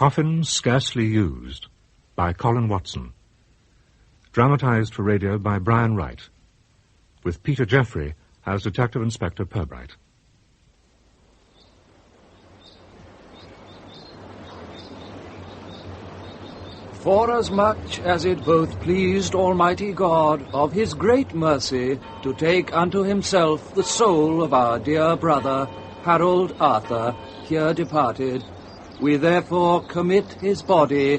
Coffin, Scarcely Used, by Colin Watson. Dramatised for radio by Brian Wright, with Peter Jeffrey as Detective Inspector Purbright. Forasmuch as it both pleased Almighty God of his great mercy to take unto himself the soul of our dear brother Harold Arthur, here departed, we therefore commit his body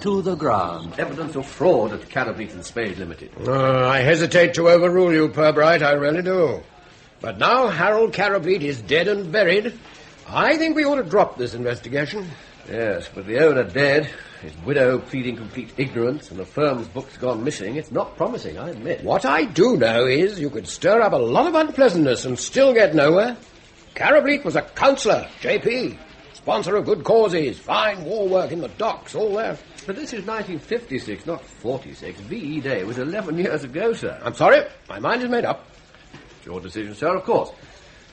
to the ground. Evidence of fraud at Carableet and Spade Limited. I hesitate to overrule you, Purbright, I really do. But now Harold Carableet is dead and buried, I think we ought to drop this investigation. Yes, but the owner dead, his widow pleading complete ignorance, and the firm's books gone missing. It's not promising, I admit. What I do know is you could stir up a lot of unpleasantness and still get nowhere. Carableet was a councillor, J.P., sponsor of good causes, fine war work in the docks, all that. But this is 1956, not 46. V.E. Day was 11 years ago, sir. I'm sorry, my mind is made up. It's your decision, sir, of course.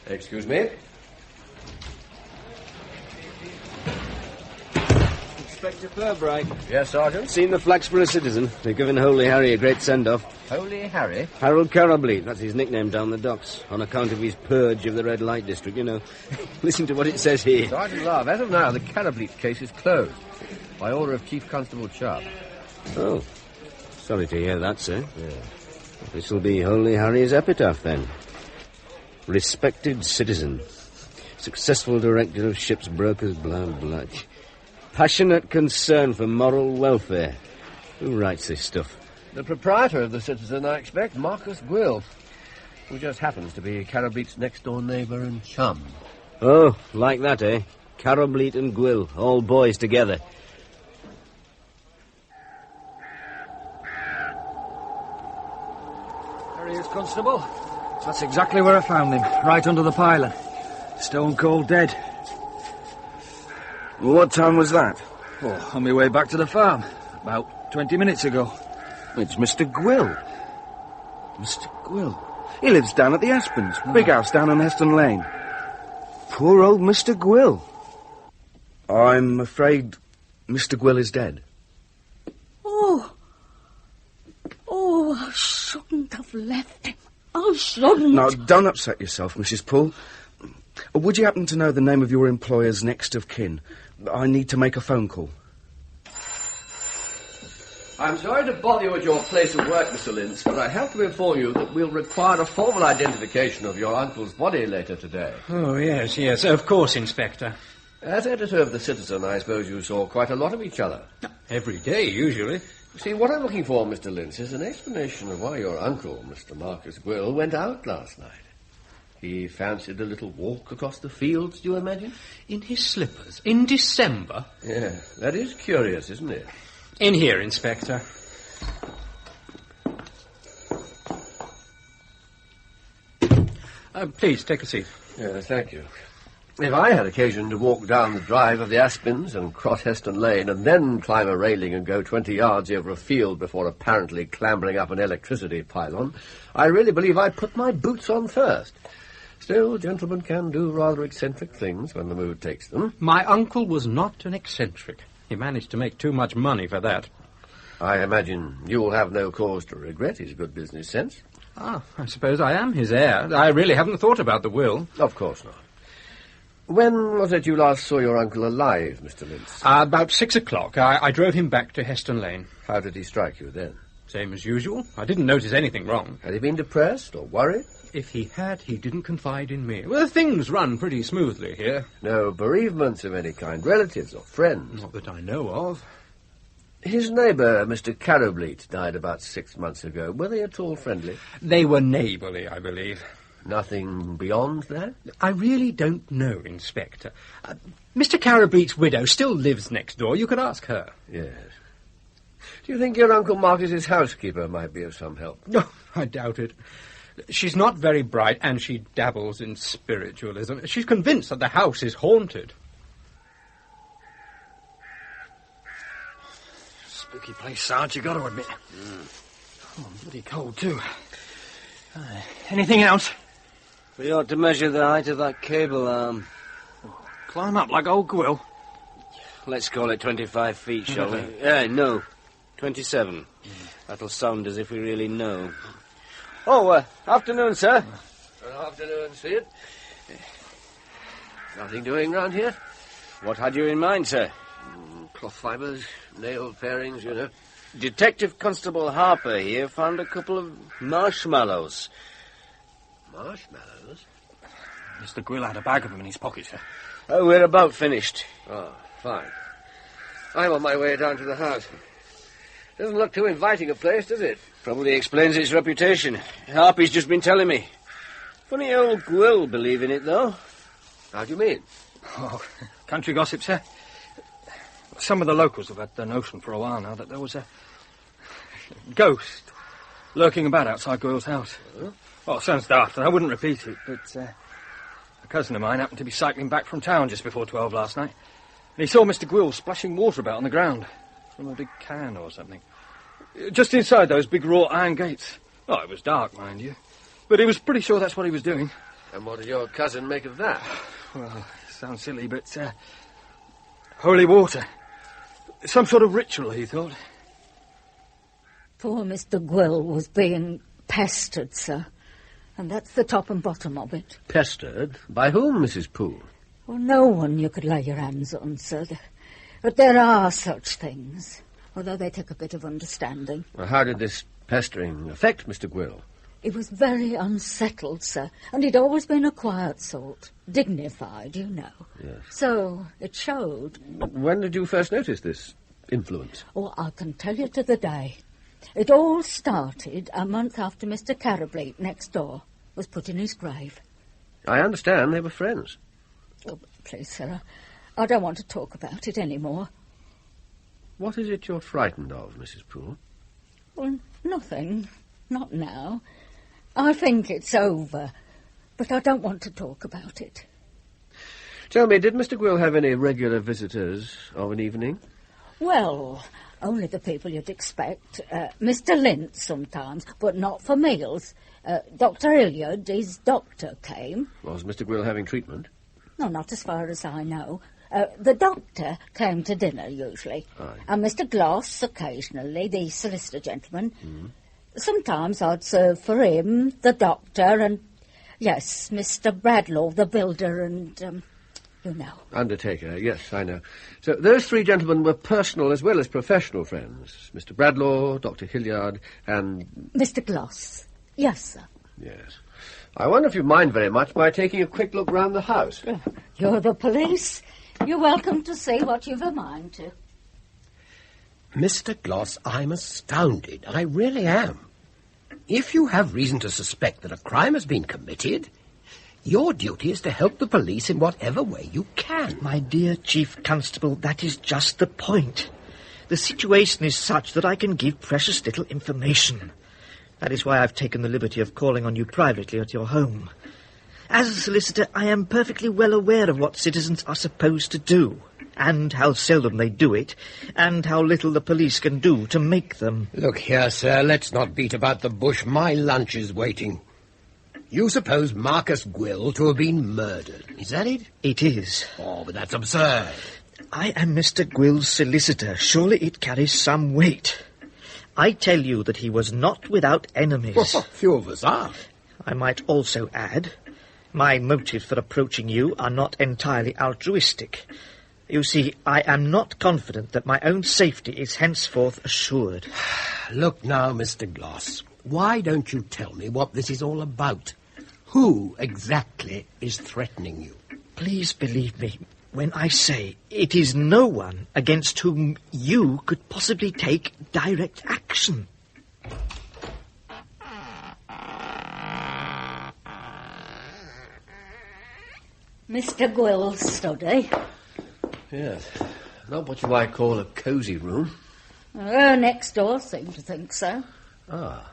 Excuse me. Inspector Purbright. Yes, Sergeant? Seen the Flaxborough Citizen. They're giving Holy Harry a great send-off. Holy Harry? Harold Carableet, that's his nickname down the docks, on account of his purge of the red light district, you know. Listen to what it says here. Sergeant Love, as of now, the Carableet case is closed, by order of Chief Constable Sharp. Oh, sorry to hear that, sir. Yeah. This will be Holy Harry's epitaph, then. Respected citizen. Successful director of ships, brokers, blah, blah. Passionate concern for moral welfare. Who writes this stuff? The proprietor of the Citizen, I expect, Marcus Gwill, who just happens to be Carableet's next-door neighbour and chum. Oh, like that, eh? Carableet and Gwill, all boys together. There he is, Constable. That's exactly where I found him, right under the pylon. Stone cold dead. What time was that? Oh, on my way back to the farm, about 20 minutes ago. It's Mr. Gwill. Mr. Gwill. He lives down at the Aspens, big house down on Heston Lane. Poor old Mr. Gwill. I'm afraid Mr. Gwill is dead. Oh, I shouldn't have left him. I shouldn't. Now, don't upset yourself, Mrs. Poole. Would you happen to know the name of your employer's next of kin? I need to make a phone call. I'm sorry to bother you at your place of work, Mr. Lynch, but I have to inform you that we'll require a formal identification of your uncle's body later today. Oh, yes, of course, Inspector. As editor of the Citizen, I suppose you saw quite a lot of each other. Every day, usually. See, what I'm looking for, Mr. Lynch, is an explanation of why your uncle, Mr. Marcus Gwill, went out last night. He fancied a little walk across the fields, do you imagine? In his slippers? In December? Yeah, that is curious, isn't it? In here, Inspector. Please, take a seat. Yes, thank you. If I had occasion to walk down the drive of the Aspens and cross Heston Lane and then climb a railing and go 20 yards over a field before apparently clambering up an electricity pylon, I really believe I'd put my boots on first. Still, gentlemen can do rather eccentric things when the mood takes them. My uncle was not an eccentric. He managed to make too much money for that. I imagine you'll have no cause to regret his good business sense. Ah, I suppose I am his heir. I really haven't thought about the will. Of course not. When was it you last saw your uncle alive, Mr. Mintz? About 6 o'clock. I drove him back to Heston Lane. How did he strike you then? Same as usual. I didn't notice anything wrong. Had he been depressed or worried? If he had, he didn't confide in me. Well, things run pretty smoothly here. No bereavements of any kind, relatives or friends? Not that I know of. His neighbour, Mr. Carableet, died about 6 months ago. Were they at all friendly? They were neighbourly, I believe. Nothing beyond that? I really don't know, Inspector. Mr. Carableet's widow still lives next door. You could ask her. Yes. Do you think your Uncle Marcus's housekeeper might be of some help? No, I doubt it. She's not very bright, and she dabbles in spiritualism. She's convinced that the house is haunted. Spooky place, Sarge, you got to admit. Oh, bloody cold, too. Anything else? We ought to measure the height of that cable arm. Climb up like old Gwill. Let's call it 25 feet, shall we? No. 27. That'll sound as if we really know. Oh, afternoon, sir. Good afternoon, Sid. Nothing doing round here? What had you in mind, sir? Cloth fibres, nail pairings, you know. Detective Constable Harper here found a couple of marshmallows. Marshmallows? Mr. Gwill had a bag of them in his pocket, sir. We're about finished. Oh, fine. I'm on my way down to the house. Doesn't look too inviting a place, does it? Probably explains its reputation. Harpy's just been telling me. Funny old Gwill believe in it, though. How do you mean? Oh, country gossip, sir. Some of the locals have had the notion for a while now that there was a ghost lurking about outside Gwill's house. Huh? Well, it sounds daft, and I wouldn't repeat it, but a cousin of mine happened to be cycling back from town just before 12 last night, and he saw Mr. Gwill splashing water about on the ground from a big can or something. Just inside those big wrought iron gates. Oh, it was dark, mind you, but he was pretty sure that's what he was doing. And what did your cousin make of that? Well, it sounds silly, but holy water. Some sort of ritual, he thought. Poor Mr. Gwill was being pestered, sir. And that's the top and bottom of it. Pestered? By whom, Mrs. Poole? Well, no one you could lay your hands on, sir. But there are such things, although they take a bit of understanding. Well, how did this pestering affect Mr. Gwill? He was very unsettled, sir, and he'd always been a quiet sort. Dignified, you know. Yes. So it showed. When did you first notice this influence? Oh, I can tell you to the day. It all started a month after Mr. Carableet next door was put in his grave. I understand they were friends. Oh, please, sir, I don't want to talk about it anymore. What is it you're frightened of, Mrs. Poole? Well, nothing. Not now. I think it's over, but I don't want to talk about it. Tell me, did Mr. Gwill have any regular visitors of an evening? Well, only the people you'd expect. Mr. Lintz sometimes, but not for meals. Dr. Hilliard, his doctor, came. Was Mr. Gwill having treatment? No, not as far as I know. The doctor came to dinner, usually. Aye. And Mr. Gloss, occasionally, the solicitor gentleman. Mm. Sometimes I'd serve for him, the doctor, and, yes, Mr. Bradlaugh, the builder, and, you know. Undertaker, yes, I know. So those three gentlemen were personal as well as professional friends. Mr. Bradlaugh, Dr. Hilliard, and... Mr. Gloss. Yes, sir. Yes. I wonder if you mind very much my taking a quick look round the house. You're the police. You're welcome to see what you've a mind to. Mr. Gloss, I'm astounded. I really am. If you have reason to suspect that a crime has been committed, your duty is to help the police in whatever way you can. My dear Chief Constable, that is just the point. The situation is such that I can give precious little information. That is why I've taken the liberty of calling on you privately at your home. As a solicitor, I am perfectly well aware of what citizens are supposed to do, and how seldom they do it, and how little the police can do to make them. Look here, sir, let's not beat about the bush. My lunch is waiting. You suppose Marcus Gwill to have been murdered, is that it? It is. Oh, but that's absurd. I am Mr. Gwill's solicitor. Surely it carries some weight. I tell you that he was not without enemies. Well, few of us are. I might also add, my motives for approaching you are not entirely altruistic. You see, I am not confident that my own safety is henceforth assured. Look now, Mr. Gloss, why don't you tell me what this is all about? Who exactly is threatening you? Please believe me when I say it is no one against whom you could possibly take direct action. Mr. Gwill's study. Yes. Not what you might call a cosy room. Her next door seemed to think so. Ah.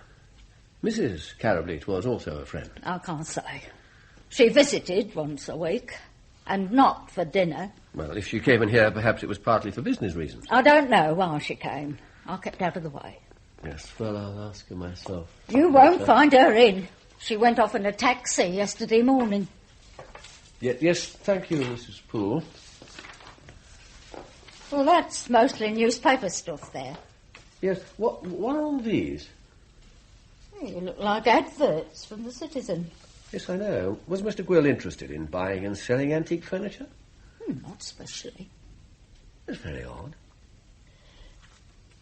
Mrs. Carableet was also a friend. I can't say. She visited once a week, and not for dinner. Well, if she came in here, perhaps it was partly for business reasons. I don't know why she came. I kept out of the way. Yes, well, I'll ask her myself. You won't find her in. She went off in a taxi yesterday morning. Yes, thank you, Mrs. Poole. Well, that's mostly newspaper stuff there. Yes, what are all these? You look like adverts from the Citizen. Yes, I know. Was Mr. Gwill interested in buying and selling antique furniture? Not especially. That's very odd.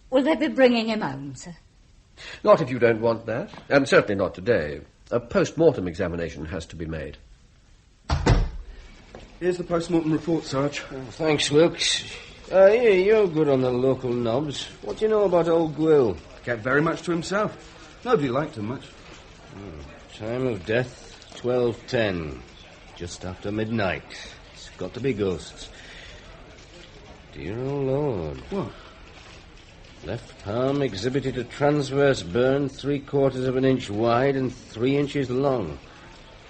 Will they be bringing him home, sir? Not if you don't want that. And certainly not today. A post-mortem examination has to be made. Here's the post-mortem report, Sarge. Thanks, Wilkes. You're good on the local knobs. What do you know about old Gwill? Kept very much to himself. Nobody liked him much. Time of death, 12:10. Just after midnight. It's got to be ghosts. Dear old Lord. What? Left palm exhibited a transverse burn 3/4 of an inch wide and 3 inches long.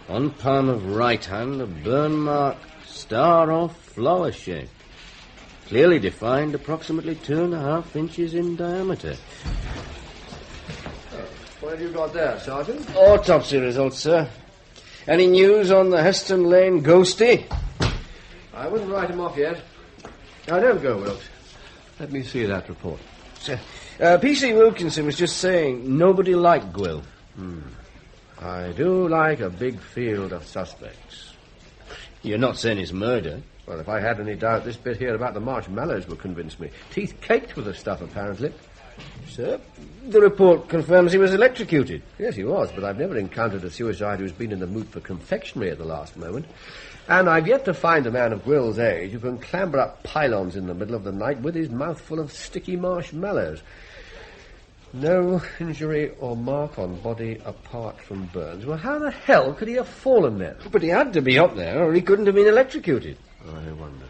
On palm of right hand, a burn mark, star or flower shape. Clearly defined, approximately 2.5 inches in diameter. What have you got there, Sergeant? Autopsy results, sir. Any news on the Heston Lane ghostie? I wouldn't write him off yet. Now, don't go, Wilkes. Let me see that report. Sir, P.C. Wilkinson was just saying nobody liked Gwill. I do like a big field of suspects. You're not saying it's murder? Well, if I had any doubt, this bit here about the marshmallows would convince me. Teeth caked with the stuff, apparently. Sir, the report confirms he was electrocuted. Yes, he was, but I've never encountered a suicide who's been in the mood for confectionery at the last moment. And I've yet to find a man of Gwill's age who can clamber up pylons in the middle of the night with his mouth full of sticky marshmallows. No injury or mark on body apart from burns. Well, how the hell could he have fallen then? But he had to be up there, or he couldn't have been electrocuted. I wonder.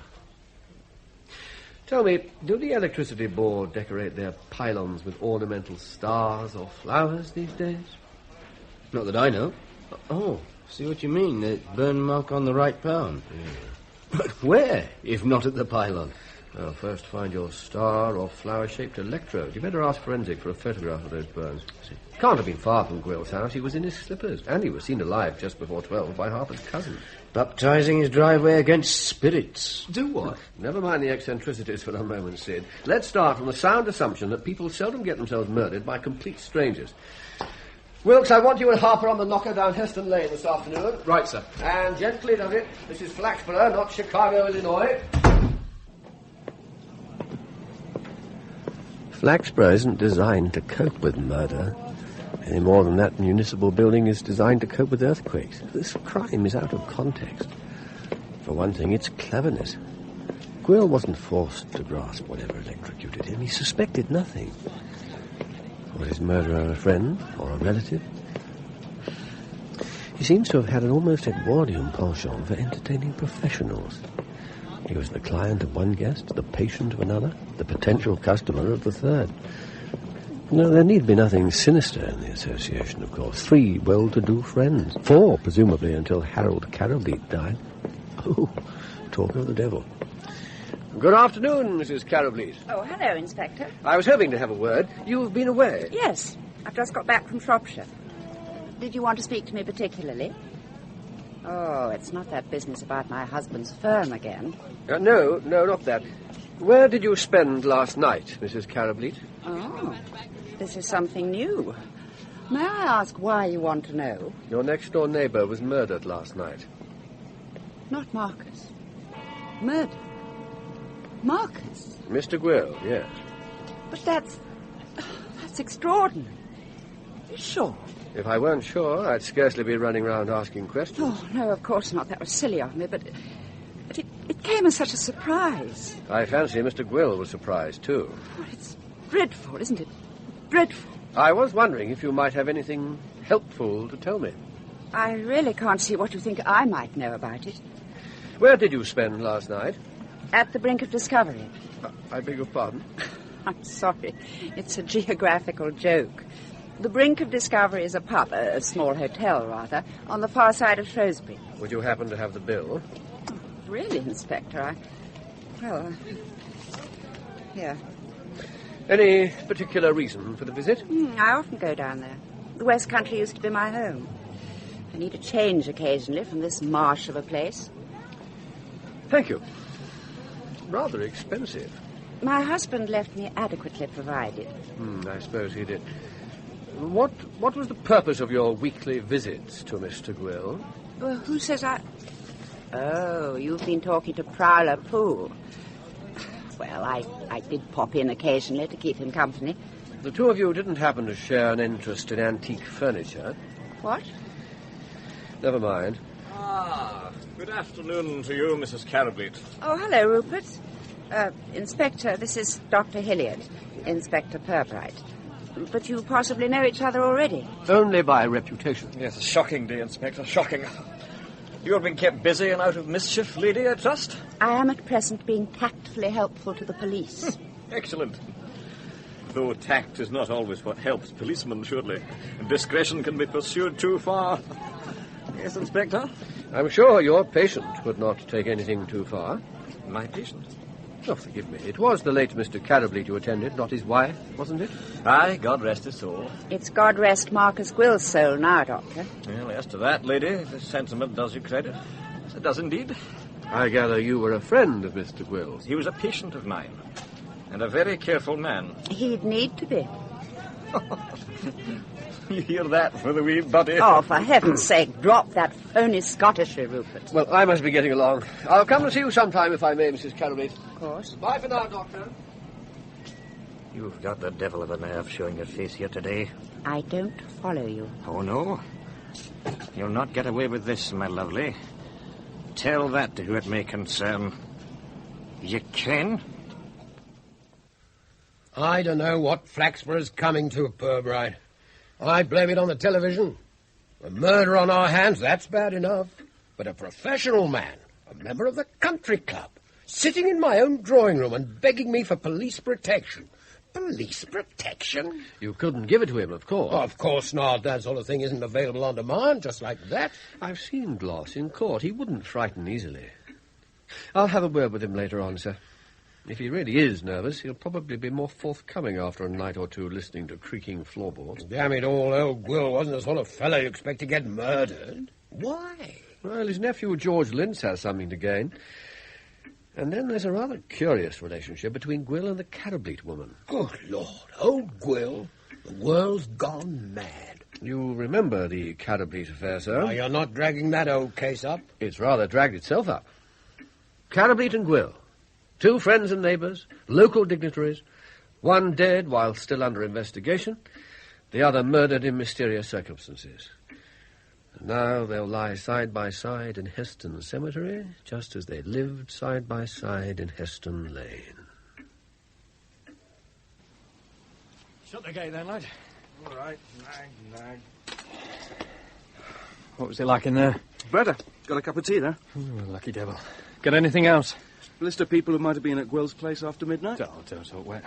Tell me, do the electricity board decorate their pylons with ornamental stars or flowers these days? Not that I know. Oh, see what you mean, the burn mark on the right palm. Yeah. But where, if not at the pylon? Well, first find your star or flower-shaped electrode. You better ask Forensic for a photograph of those burns. Can't have been far from Gwill's house. He was in his slippers, and he was seen alive just before 12 by Harper's cousin. Baptizing his driveway against spirits. Do what? Never mind the eccentricities for a moment, Sid. Let's start from the sound assumption that people seldom get themselves murdered by complete strangers. Wilkes, I want you and Harper on the knocker down Heston Lane this afternoon. Right, sir. And gently does it. This is Flaxborough, not Chicago, Illinois. Flaxborough isn't designed to cope with murder, any more than that municipal building is designed to cope with earthquakes. This crime is out of context. For one thing, it's cleverness. Gwill wasn't forced to grasp whatever electrocuted him. He suspected nothing. Was his murderer a friend or a relative? He seems to have had an almost Edwardian penchant for entertaining professionals. He was the client of one guest, the patient of another, the potential customer of the third. No, there need be nothing sinister in the association, of course. 3 well-to-do friends. 4, presumably, until Harold Carrowbeat died. Oh, talk of the devil. Good afternoon, Mrs. Carrowbeat. Oh, hello, Inspector. I was hoping to have a word. You've been away. Yes, I've just got back from Shropshire. Did you want to speak to me particularly? Oh, it's not that business about my husband's firm again. No, not that. Where did you spend last night, Mrs. Carrowbeat? Oh, this is something new. May I ask why you want to know? Your next-door neighbour was murdered last night. Not Marcus. Murdered? Marcus? Mr. Gwill, yes. But that's extraordinary. You sure? If I weren't sure, I'd scarcely be running around asking questions. Oh, no, of course not. That was silly of me, but it came as such a surprise. I fancy Mr. Gwill was surprised, too. Oh, it's dreadful, isn't it? Dreadful. I was wondering if you might have anything helpful to tell me. I really can't see what you think I might know about it. Where did you spend last night? At the brink of discovery. I beg your pardon? I'm sorry. It's a geographical joke. The brink of discovery is a pub, a small hotel, rather, on the far side of Shrewsbury. Would you happen to have the bill? Oh, really, Inspector? Here. Any particular reason for the visit? I often go down there. The West Country used to be my home. I need a change occasionally from this marsh of a place. Thank you. Rather expensive. My husband left me adequately provided. I suppose he did. What was the purpose of your weekly visits to Mr. Gwill? Well, who says I... Oh, you've been talking to Prowler Poole. Well, I did pop in occasionally to keep him company. The two of you didn't happen to share an interest in antique furniture. What? Never mind. Good afternoon to you, Mrs. Carableet. Oh, hello, Rupert. Inspector, this is Dr. Hilliard, Inspector Purbright. But you possibly know each other already. Only by reputation. Yes, shocking day, Inspector, shocking. You have been kept busy and out of mischief, lady, I trust? I am at present being tactfully helpful to the police. Excellent. Though tact is not always what helps policemen, surely. And discretion can be pursued too far. Yes, Inspector? I'm sure your patient would not take anything too far. My patient? Oh, forgive me. It was the late Mr. Carableet you attended, not his wife, wasn't it? Aye, God rest his soul. It's God rest Marcus Gwill's soul now, Doctor. Well, as to that, lady, the sentiment does you credit. It does indeed. I gather you were a friend of Mr. Gwill's. He was a patient of mine, and a very careful man. He'd need to be. You hear that for the wee buddy? Oh, for heaven's sake, drop that phony Scottishry, Rupert. Well, I must be getting along. I'll come and see you sometime, if I may, Mrs. Carableet. Of course. Bye for now, Doctor. You've got the devil of a nerve showing your face here today. I don't follow you. Oh, no? You'll not get away with this, my lovely. Tell that to who it may concern. You can? I don't know what Flaxborough's coming to, Purbright. I blame it on the television. A murder on our hands, that's bad enough. But a professional man, a member of the country club, sitting in my own drawing room and begging me for police protection. Police protection? You couldn't give it to him, of course. Of course not. That sort of thing isn't available on demand, just like that. I've seen Gloss in court. He wouldn't frighten easily. I'll have a word with him later on, sir. If he really is nervous, he'll probably be more forthcoming after a night or two listening to creaking floorboards. Damn it all, old Gwill wasn't the sort of fellow you expect to get murdered. Why? Well, his nephew George Lynch has something to gain. And then there's a rather curious relationship between Gwill and the Carableet woman. Good Lord, old Gwill, the world's gone mad. You remember the Carableet affair, sir? Oh, you're not dragging that old case up? It's rather dragged itself up. Carableet and Gwill. Two friends and neighbours, local dignitaries, one dead while still under investigation, the other murdered in mysterious circumstances. And now they'll lie side by side in Heston Cemetery, just as they lived side by side in Heston Lane. Shut the gate then, lad. All right, nag. What was it like in there? Better. Got a cup of tea there. Ooh, lucky devil. Got anything else? List of people who might have been at Gwill's place after midnight? Don't talk wet.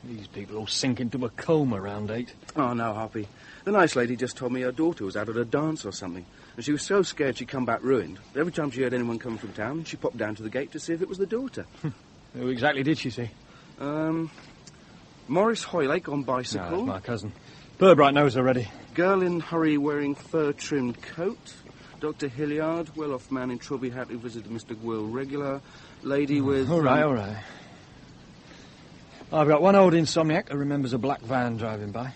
These people all sink into a coma around 8. Oh, no, Hoppy. The nice lady just told me her daughter was out at a dance or something, and she was so scared she'd come back ruined. Every time she heard anyone coming from town, she popped down to the gate to see if it was the daughter. Who exactly did she see? Morris Hoylake on bicycle. No, that's my cousin. Purbright knows already. Girl in hurry wearing fur-trimmed coat. Dr. Hilliard, well-off man in trilby hat who visited Mr. Gwill regular. Lady with... All right. I've got one old insomniac who remembers a black van driving by.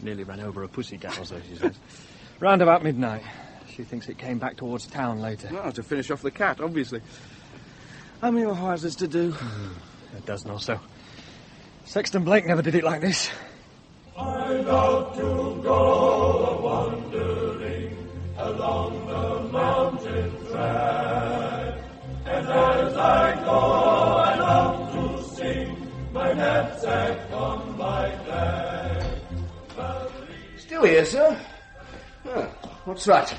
Nearly ran over a pussycat or so, she says. Round about midnight. She thinks it came back towards town later. Well, to finish off the cat, obviously. How many more houses to do? A dozen or so. Sexton Blake never did it like this. I'm out to go a-wandering along the mountain track, and as I go I love to sing my knapsack on my back. Still here, sir? What's that?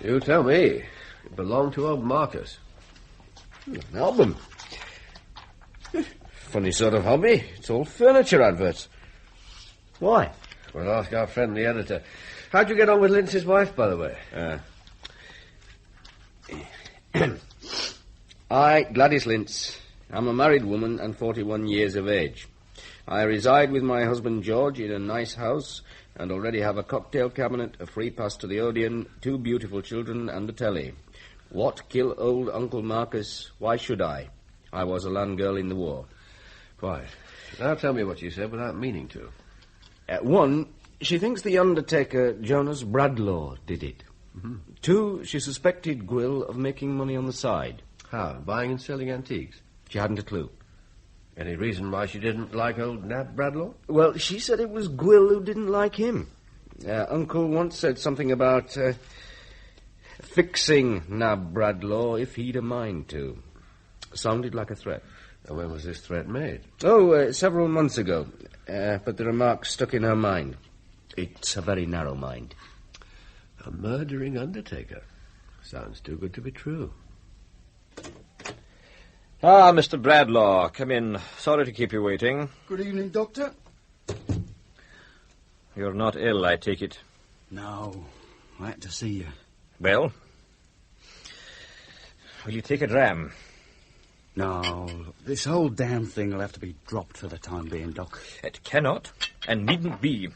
You tell me. It belonged to old Marcus. An album. Funny sort of hobby. It's all furniture adverts. Why? We'll ask our friend the editor. How'd you get on with Lynch's wife, by the way? I, Gladys Lynch, am a married woman and 41 years of age. I reside with my husband George in a nice house and already have a cocktail cabinet, a free pass to the Odeon, 2 beautiful children and a telly. What kill old Uncle Marcus? Why should I? I was a land girl in the war. Quite. Now tell me what she said without meaning to. One, she thinks the undertaker, Jonas Bradlaugh, did it. Mm-hmm. Two, she suspected Gwill of making money on the side. How? Buying and selling antiques? She hadn't a clue. Any reason why she didn't like old Nat Bradlaugh? Well, she said it was Gwill who didn't like him. Uncle once said something about fixing Nab Bradlaugh if he'd a mind to. Sounded like a threat. And when was this threat made? Oh, several months ago. But the remark stuck in her mind. It's a very narrow mind. A murdering undertaker. Sounds too good to be true. Ah, Mr. Bradlaugh, come in. Sorry to keep you waiting. Good evening, Doctor. You're not ill, I take it. No, I had to see you. Well? Will you take a dram? No, this whole damn thing will have to be dropped for the time being, Doc. It cannot and needn't be.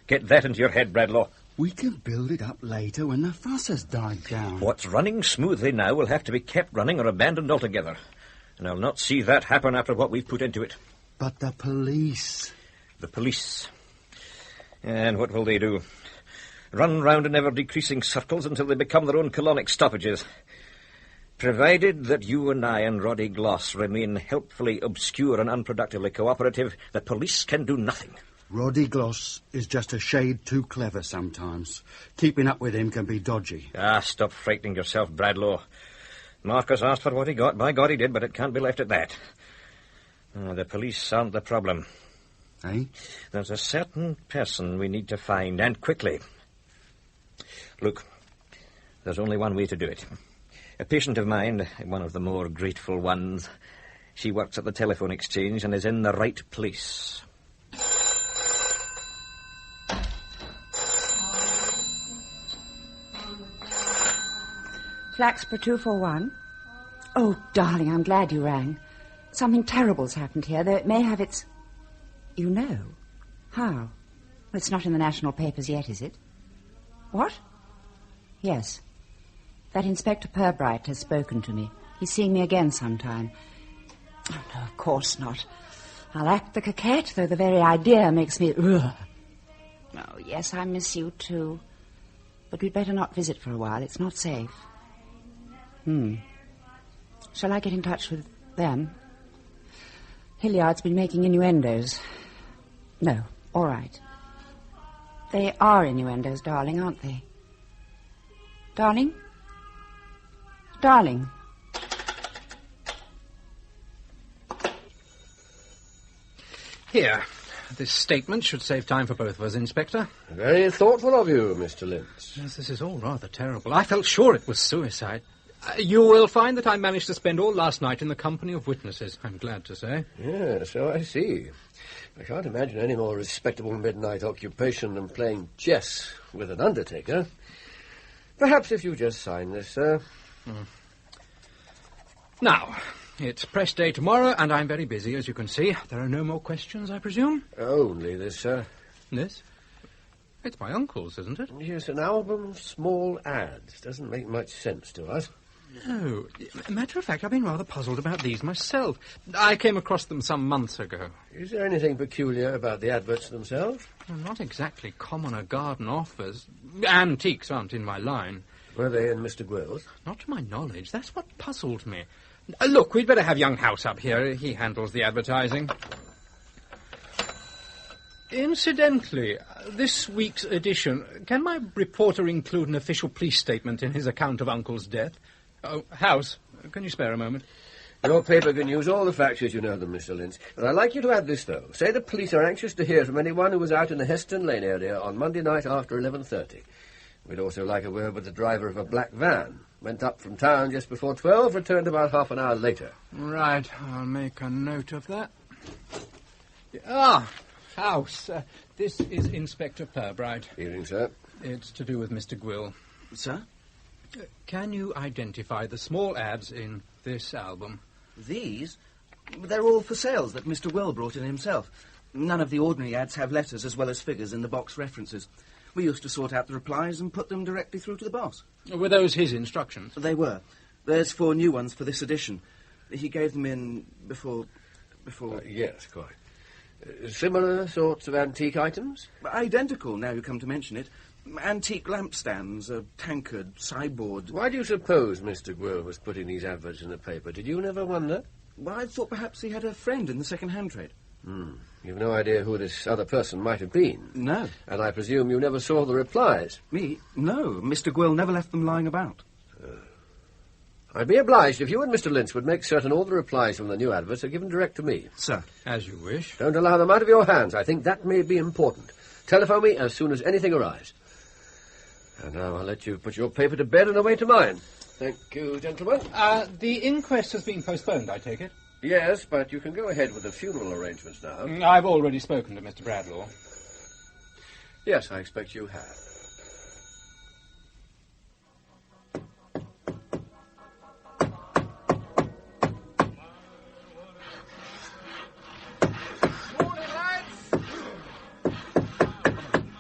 Get that into your head, Bradlaugh. We can build it up later when the fuss has died down. What's running smoothly now will have to be kept running or abandoned altogether. And I'll not see that happen after what we've put into it. But the police... The police. And what will they do? Run round in ever-decreasing circles until they become their own colonic stoppages. Provided that you and I and Roddy Gloss remain helpfully obscure and unproductively cooperative, the police can do nothing. Roddy Gloss is just a shade too clever sometimes. Keeping up with him can be dodgy. Ah, stop frightening yourself, Bradlaugh. Marcus asked for what he got. By God, he did, but it can't be left at that. The police aren't the problem. Eh? There's a certain person we need to find, and quickly. Look, there's only one way to do it. A patient of mine, one of the more grateful ones, she works at the telephone exchange and is in the right place. Flaxborough 241. Oh, darling, I'm glad you rang. Something terrible's happened here, though it may have its... You know? How? Well, it's not in the national papers yet, is it? What? Yes. That Inspector Purbright has spoken to me. He's seeing me again sometime. Oh, no, of course not. I'll act the coquette, though the very idea makes me... Ugh. Oh, yes, I miss you, too. But we'd better not visit for a while. It's not safe. Shall I get in touch with them? Hilliard's been making innuendos. No, all right. They are innuendos, darling, aren't they? Darling? Darling? Here. This statement should save time for both of us, Inspector. Very thoughtful of you, Mr. Lintz. Yes, this is all rather terrible. I felt sure it was suicide. You will find that I managed to spend all last night in the company of witnesses, I'm glad to say. Yes, so I see. I can't imagine any more respectable midnight occupation than playing chess with an undertaker. Perhaps if you just sign this, sir. Now, it's press day tomorrow, and I'm very busy, as you can see. There are no more questions, I presume? Only this, sir. This? It's my uncle's, isn't it? Yes, an album of small ads. Doesn't make much sense to us. No. Matter of fact, I've been rather puzzled about these myself. I came across them some months ago. Is there anything peculiar about the adverts themselves? Well, not exactly commoner garden offers. Antiques aren't in my line. Were they in Mr. Gwill's? Not to my knowledge. That's what puzzled me. Look, we'd better have young House up here. He handles the advertising. Incidentally, this week's edition, can my reporter include an official police statement in his account of Uncle's death? Oh, House, can you spare a moment? Your paper can use all the facts as you know them, Mr. Lintz. But I'd like you to add this, though. Say the police are anxious to hear from anyone who was out in the Heston Lane area on Monday night after 11:30. We'd also like a word with the driver of a black van. Went up from town just before 12, returned about half an hour later. Right, I'll make a note of that. Ah, House, this is Inspector Purbright. Evening, sir. It's to do with Mr. Gwill. Sir? Can you identify the small ads in this album? These? They're all for sales that Mr. Gwill brought in himself. None of the ordinary ads have letters as well as figures in the box references. We used to sort out the replies and put them directly through to the boss. Were those his instructions? They were. There's 4 new ones for this edition. He gave them in before... Yes, quite. Similar sorts of antique items? Identical, now you come to mention it. Antique lampstands, a tankard, sideboard. Why do you suppose Mr. Gwill was putting these adverts in the paper? Did you never wonder? Well, I thought perhaps he had a friend in the second-hand trade. You've no idea who this other person might have been? No. And I presume you never saw the replies? Me? No. Mr. Gwill never left them lying about. I'd be obliged if you and Mr. Lynch would make certain all the replies from the new adverts are given direct to me. Sir. As you wish. Don't allow them out of your hands. I think that may be important. Telephone me as soon as anything arrives. And now I'll let you put your paper to bed and away to mine. Thank you, gentlemen. The inquest has been postponed, I take it? Yes, but you can go ahead with the funeral arrangements now. I've already spoken to Mr. Bradlaugh. Yes, I expect you have.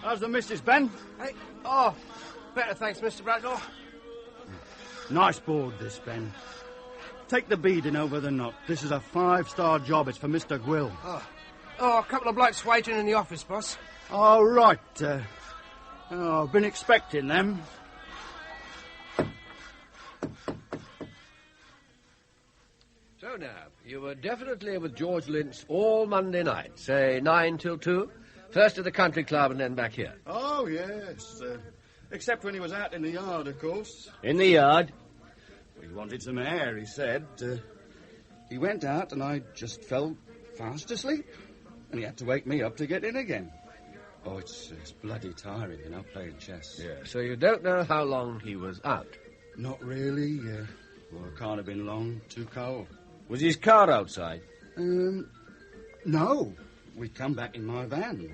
How's the missus, Ben? Hey, oh, better, thanks, Mr. Bradlaugh. Nice board, this, Ben. Take the beading over the knot. This is a 5-star job. It's for Mr. Gwill. Oh, a couple of blokes waiting in the office, boss. All right. I've been expecting them. So now, you were definitely with George Lynch all Monday night, say 9 till 2? First at the country club and then back here. Oh, yes. Except when he was out in the yard, of course. In the yard? He wanted some air, he said. He went out and I just fell fast asleep. And he had to wake me up to get in again. Oh, it's bloody tiring, playing chess. Yeah, so you don't know how long he was out? Not really. Well, it can't have been long. Too cold. Was his car outside? No. We come back in my van.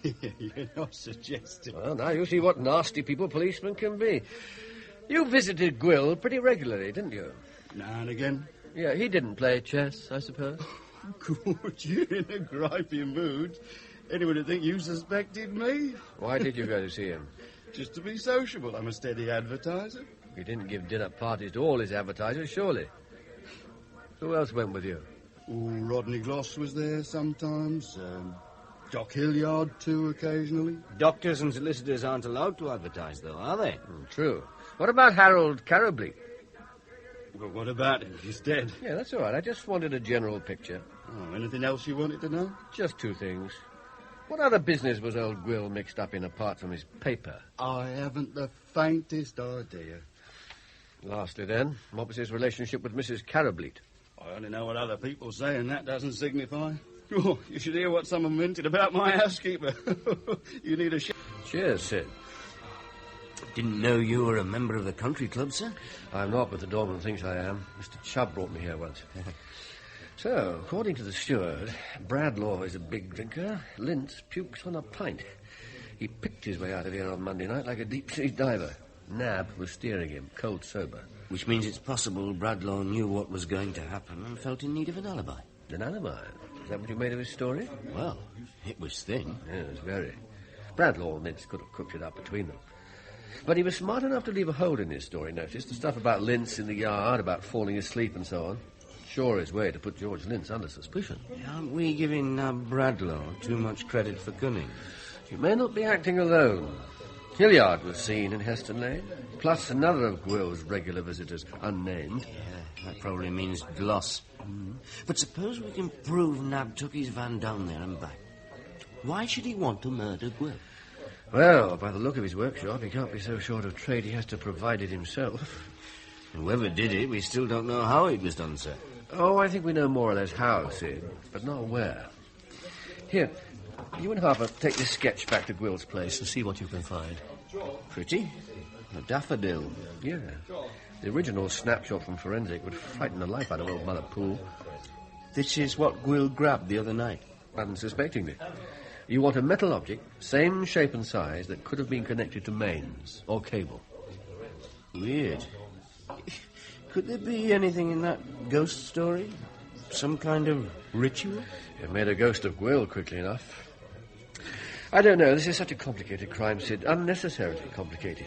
You're not suggesting. Well, now you see what nasty people policemen can be. You visited Gwill pretty regularly, didn't you? Now and again. Yeah, he didn't play chess, I suppose. Good, you're in a gripey mood. Anyone would think you suspected me. Why did you go to see him? Just to be sociable. I'm a steady advertiser. He didn't give dinner parties to all his advertisers, surely. Who else went with you? Rodney Gloss was there sometimes. Doc Hilliard, too, occasionally. Doctors and solicitors aren't allowed to advertise, though, are they? True. What about Harold Carrableek? Well, what about him? He's dead. Yeah, that's all right. I just wanted a general picture. Oh, anything else you wanted to know? Just 2 things. What other business was old Gwill mixed up in apart from his paper? I haven't the faintest idea. Lastly, then, what was his relationship with Mrs. Carrableet? I only know what other people say, and that doesn't signify. Oh, you should hear what some of them hinted about my housekeeper. You need a Cheers, Sid. Didn't know you were a member of the country club, sir? I'm not, but the doorman thinks I am. Mr. Chubb brought me here once. So, according to the steward, Bradlaugh is a big drinker. Lynch pukes on a pint. He picked his way out of here on Monday night like a deep-sea diver. Nab was steering him, cold sober. Which means it's possible Bradlaugh knew what was going to happen and felt in need of an alibi. An alibi? Is that what you made of his story? Well, it was thin. Yes, very. Bradlaugh and Lynch could have cooked it up between them. But he was smart enough to leave a hole in his story, notice. The stuff about Lynch in the yard, about falling asleep and so on. Sure his way to put George Lynch under suspicion. Aren't we giving Bradlaugh too much credit for cunning? You may not be acting alone. Hilliard was seen in Heston Lane, plus another of Gwill's regular visitors, unnamed. Yeah, that probably means Gloss. But suppose we can prove Nab took his van down there and back. Why should he want to murder Gwill? Well, by the look of his workshop, he can't be so short of trade he has to provide it himself. Whoever did it, we still don't know how it was done, sir. Oh, I think we know more or less how, Sid, but not where. Here, you and Harper take this sketch back to Gwill's place and see what you can find. Pretty. A daffodil. Yeah. The original snapshot from forensic would frighten the life out of old Mother Poole. This is what Gwill grabbed the other night. Unsuspectingly. You want a metal object, same shape and size, that could have been connected to mains or cable. Weird. Could there be anything in that ghost story? Some kind of ritual? It made a ghost of Gwill quickly enough. I don't know. This is such a complicated crime, Sid. Unnecessarily complicated.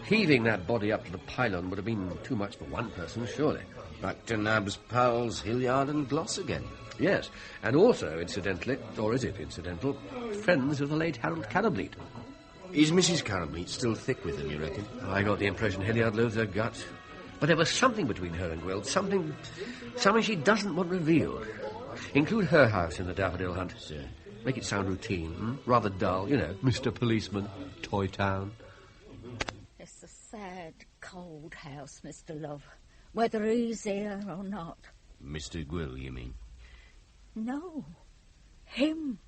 Heaving that body up to the pylon would have been too much for one person, surely. Back to Nab's pals, Hilliard and Gloss again. Yes, and also, incidentally, or is it incidental, friends of the late Harold Carableet. Is Mrs. Carableet still thick with them, you reckon? I got the impression Hilliard loathed her guts. But there was something between her and Gwill, something she doesn't want revealed. Include her house in the daffodil hunt. Sir. Make it sound routine, rather dull, you know, Mr. Policeman, Toy Town. It's a sad, cold house, Mr. Love, whether he's here or not. Mr. Gwill, you mean? No, him.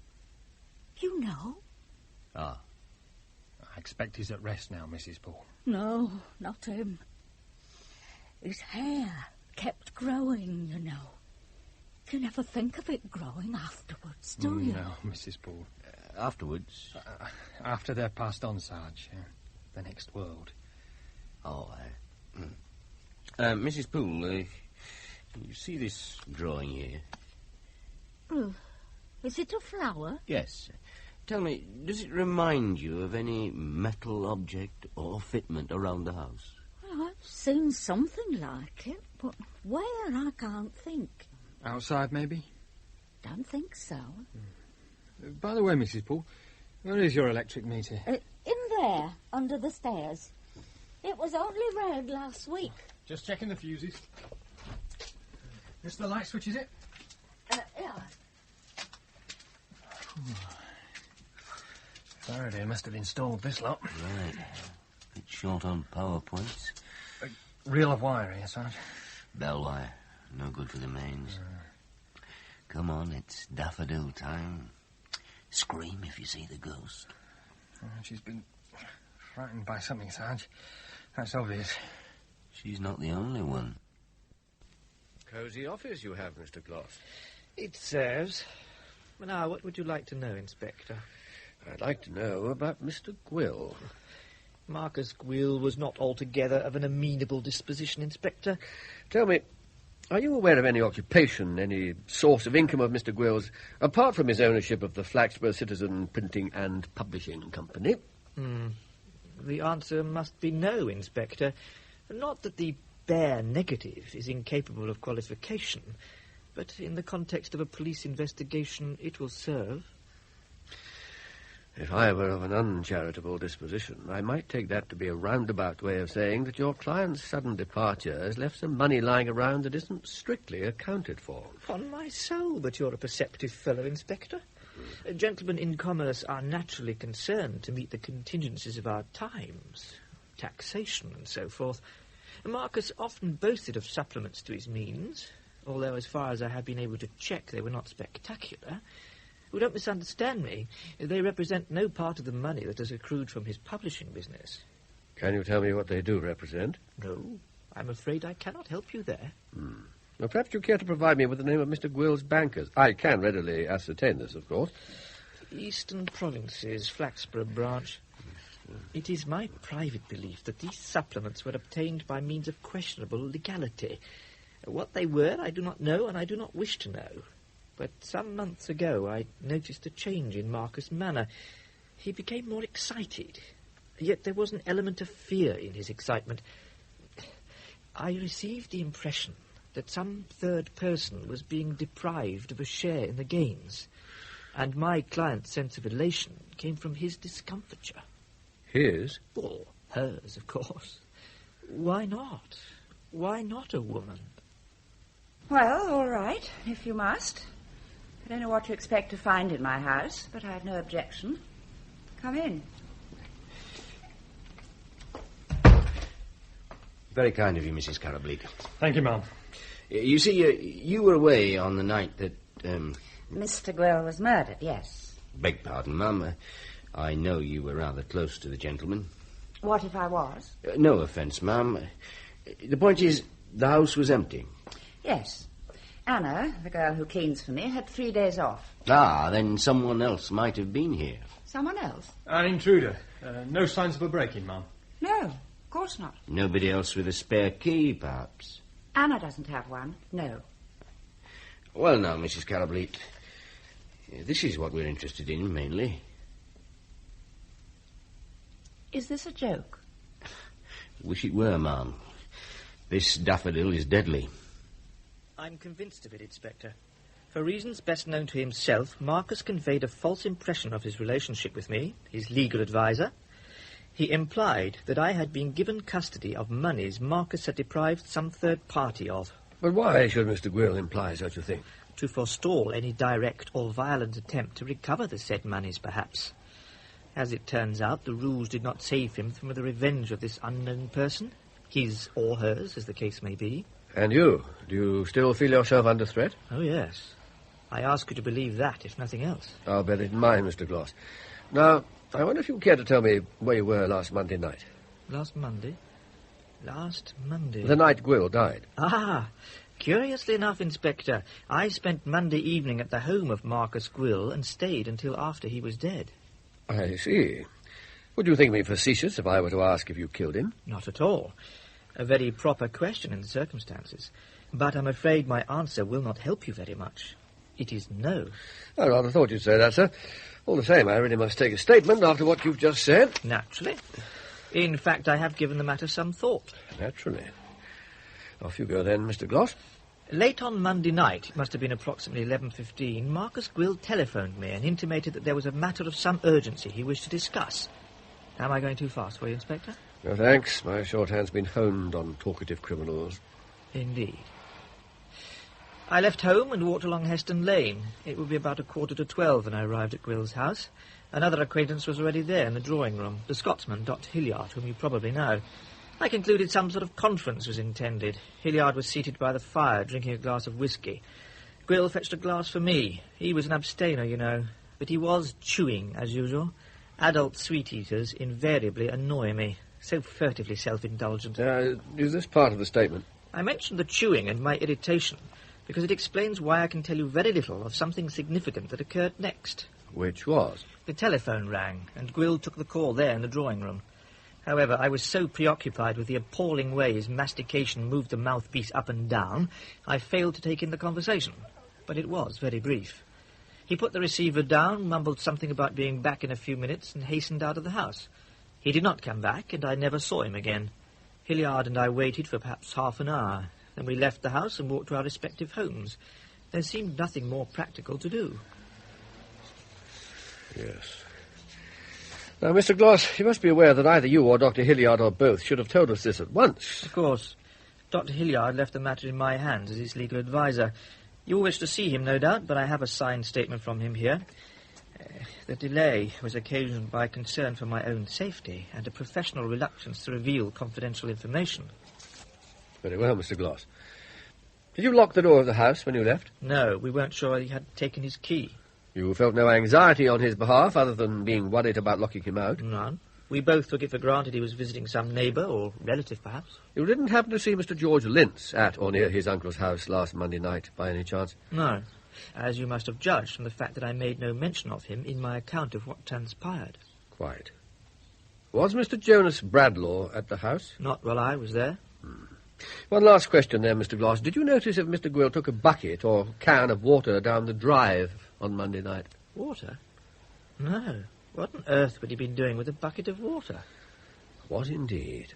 You know? Ah. I expect he's at rest now, Mrs. Poole. No, not him. His hair kept growing, you know. You never think of it growing afterwards, do you? No, Mrs. Poole. Afterwards? After they're passed on, Sarge. The next world. Oh, Mrs. Poole, you see this drawing here? Oh, is it a flower? Yes. Tell me, does it remind you of any metal object or fitment around the house? Well, I've seen something like it, but where I can't think. Outside, maybe? Don't think so. By the way, Mrs. Poole, where is your electric meter? In there, under the stairs. It was only read last week. Just checking the fuses. This the light switch, is it? Yeah. Faraday must have installed this lot. Right. Bit short on power points. Reel of wire here, Sarge. Bell wire. No good for the mains. Come on, it's daffodil time. Scream if you see the ghost. She's been frightened by something, Sarge. That's obvious. She's not the only one. Cosy office you have, Mr. Gloss. It serves. Now, what would you like to know, Inspector? I'd like to know about Mr. Gwill. Marcus Gwill was not altogether of an amenable disposition, Inspector. Tell me, are you aware of any occupation, any source of income of Mr. Gwill's, apart from his ownership of the Flaxborough Citizen Printing and Publishing Company? The answer must be no, Inspector. Not that the bare negative is incapable of qualification, but in the context of a police investigation, it will serve. If I were of an uncharitable disposition, I might take that to be a roundabout way of saying that your client's sudden departure has left some money lying around that isn't strictly accounted for. Upon my soul, but you're a perceptive fellow, Inspector. Gentlemen in commerce are naturally concerned to meet the contingencies of our times, taxation and so forth. Marcus often boasted of supplements to his means, although as far as I have been able to check, they were not spectacular. Oh, don't misunderstand me. They represent no part of the money that has accrued from his publishing business. Can you tell me what they do represent? No, I'm afraid I cannot help you there. Well, perhaps you care to provide me with the name of Mr. Gwill's bankers. I can readily ascertain this, of course. Eastern Provinces, Flaxborough branch. It is my private belief that these supplements were obtained by means of questionable legality. What they were, I do not know, and I do not wish to know. But some months ago, I noticed a change in Marcus' manner. He became more excited, yet there was an element of fear in his excitement. I received the impression that some third person was being deprived of a share in the gains, and my client's sense of elation came from his discomfiture. His? Well, hers, of course. Why not? Why not a woman? Well, all right, if you must. I don't know what you expect to find in my house, but I have no objection. Come in. Very kind of you, Mrs. Carableet. Thank you, ma'am. You see, you were away on the night that, Mr. Gwill was murdered, yes. Beg pardon, ma'am. I know you were rather close to the gentleman. What if I was? No offence, ma'am. The point is, the house was empty. Yes. Anna, the girl who cleans for me, had 3 days off. Ah, then someone else might have been here. Someone else? An intruder. No signs of a break-in, ma'am. No, of course not. Nobody else with a spare key, perhaps? Anna doesn't have one, no. Well, now, Mrs. Carableet, this is what we're interested in, mainly. Is this a joke? Wish it were, ma'am. This daffodil is deadly. I'm convinced of it, Inspector. For reasons best known to himself, Marcus conveyed a false impression of his relationship with me, his legal adviser. He implied that I had been given custody of monies Marcus had deprived some third party of. But why should Mr. Gwill imply such a thing? To forestall any direct or violent attempt to recover the said monies, perhaps. As it turns out, the rules did not save him from the revenge of this unknown person, his or hers, as the case may be. And you? Do you still feel yourself under threat? Oh, yes. I ask you to believe that, if nothing else. I'll bear it in mind, Mr. Gloss. Now, I wonder if you care to tell me where you were last Monday night. Last Monday? Last Monday? The night Gwill died. Ah, curiously enough, Inspector, I spent Monday evening at the home of Marcus Gwill and stayed until after he was dead. I see. Would you think me facetious if I were to ask if you killed him? Not at all. A very proper question in the circumstances. But I'm afraid my answer will not help you very much. It is no. I rather thought you'd say that, sir. All the same, I really must take a statement after what you've just said. Naturally. In fact, I have given the matter some thought. Naturally. Off you go then, Mr. Gloss. Late on Monday night, it must have been approximately 11:15, Marcus Gwill telephoned me and intimated that there was a matter of some urgency he wished to discuss. Am I going too fast for you, Inspector? No, thanks. My shorthand's been honed on talkative criminals. Indeed. I left home and walked along Heston Lane. It would be about 11:45 when I arrived at Gwill's house. Another acquaintance was already there in the drawing-room, the Scotsman, Dr. Hilliard, whom you probably know. I concluded some sort of conference was intended. Hilliard was seated by the fire, drinking a glass of whisky. Gwill fetched a glass for me. He was an abstainer, you know, but he was chewing, as usual. Adult sweet-eaters invariably annoy me. So furtively self-indulgent. Is this part of the statement? I mentioned the chewing and my irritation because it explains why I can tell you very little of something significant that occurred next. Which was? The telephone rang, and Gwill took the call there in the drawing-room. However, I was so preoccupied with the appalling way his mastication moved the mouthpiece up and down, I failed to take in the conversation. But it was very brief. He put the receiver down, mumbled something about being back in a few minutes, and hastened out of the house. He did not come back, and I never saw him again. Hilliard and I waited for perhaps half an hour. Then we left the house and walked to our respective homes. There seemed nothing more practical to do. Yes. Now, Mr. Gloss, you must be aware that either you or Dr. Hilliard or both should have told us this at once. Of course. Dr. Hilliard left the matter in my hands as his legal adviser. You will wish to see him, no doubt, but I have a signed statement from him here. The delay was occasioned by concern for my own safety and a professional reluctance to reveal confidential information. Very well, Mr. Gloss. Did you lock the door of the house when you left? No, we weren't sure he had taken his key. You felt no anxiety on his behalf other than being worried about locking him out? None. We both took it for granted he was visiting some neighbour or relative, perhaps. You didn't happen to see Mr. George Lintz at or near his uncle's house last Monday night, by any chance? No, as you must have judged from the fact that I made no mention of him in my account of what transpired. Quite. Was Mr. Jonas Bradlaugh at the house? Not while I was there. One last question there, Mr. Gloss. Did you notice if Mr. Gwill took a bucket or can of water down the drive on Monday night? Water? No. What on earth would he be doing with a bucket of water? Was indeed.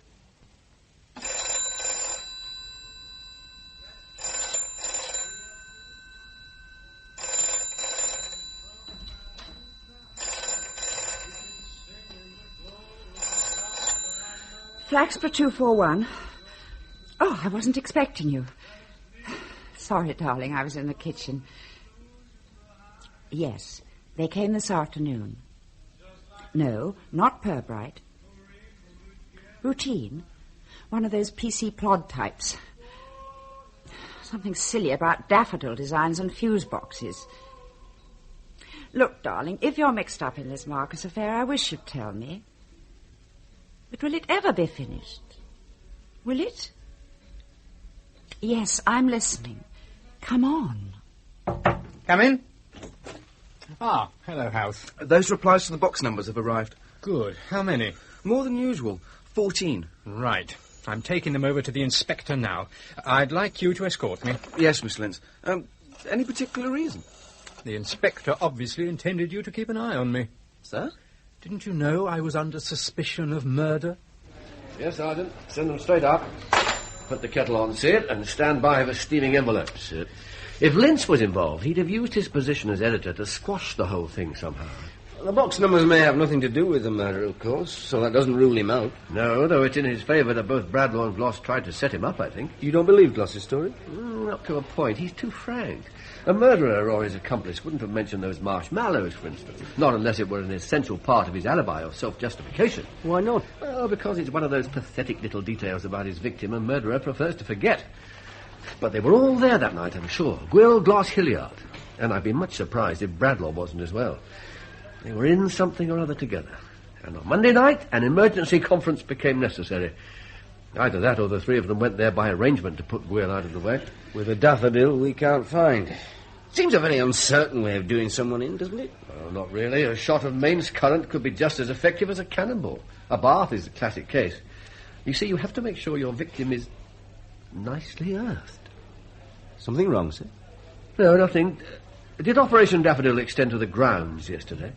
Flaxborough 241. Oh, I wasn't expecting you. Sorry, darling, I was in the kitchen. Yes, they came this afternoon. No, not Purbright. Routine. One of those PC plod types. Something silly about daffodil designs on fuse boxes. Look, darling, if you're mixed up in this Marcus affair, I wish you'd tell me. But will it ever be finished? Will it? Yes, I'm listening. Come on. Come in. Ah, hello, House. Those replies to the box numbers have arrived. Good. How many? More than usual. 14. Right. I'm taking them over to the inspector now. I'd like you to escort me. Yes, Miss Lintz. Any particular reason? The inspector obviously intended you to keep an eye on me. Sir? Didn't you know I was under suspicion of murder? Yes, Sergeant. Send them straight up. Put the kettle on, see it, and stand by for steaming envelopes. If Lynch was involved, he'd have used his position as editor to squash the whole thing somehow. The box numbers may have nothing to do with the murder, of course, so that doesn't rule him out. No, though it's in his favour that both Bradlaugh and Gloss tried to set him up, I think. You don't believe Gloss's story? Up to a point. He's too frank. A murderer or his accomplice wouldn't have mentioned those marshmallows, for instance. Not unless it were an essential part of his alibi or self-justification. Why not? Well, because it's one of those pathetic little details about his victim a murderer prefers to forget. But they were all there that night, I'm sure. Gwill, Gloss, Hilliard. And I'd be much surprised if Bradlaugh wasn't as well. They were in something or other together. And on Monday night, an emergency conference became necessary. Either that or the three of them went there by arrangement to put Gwill out of the way. With a daffodil we can't find. Seems a very uncertain way of doing someone in, doesn't it? Well, not really. A shot of mains current could be just as effective as a cannonball. A bath is a classic case. You see, you have to make sure your victim is nicely earthed. Something wrong, sir? No, nothing. Did Operation Daffodil extend to the grounds yesterday?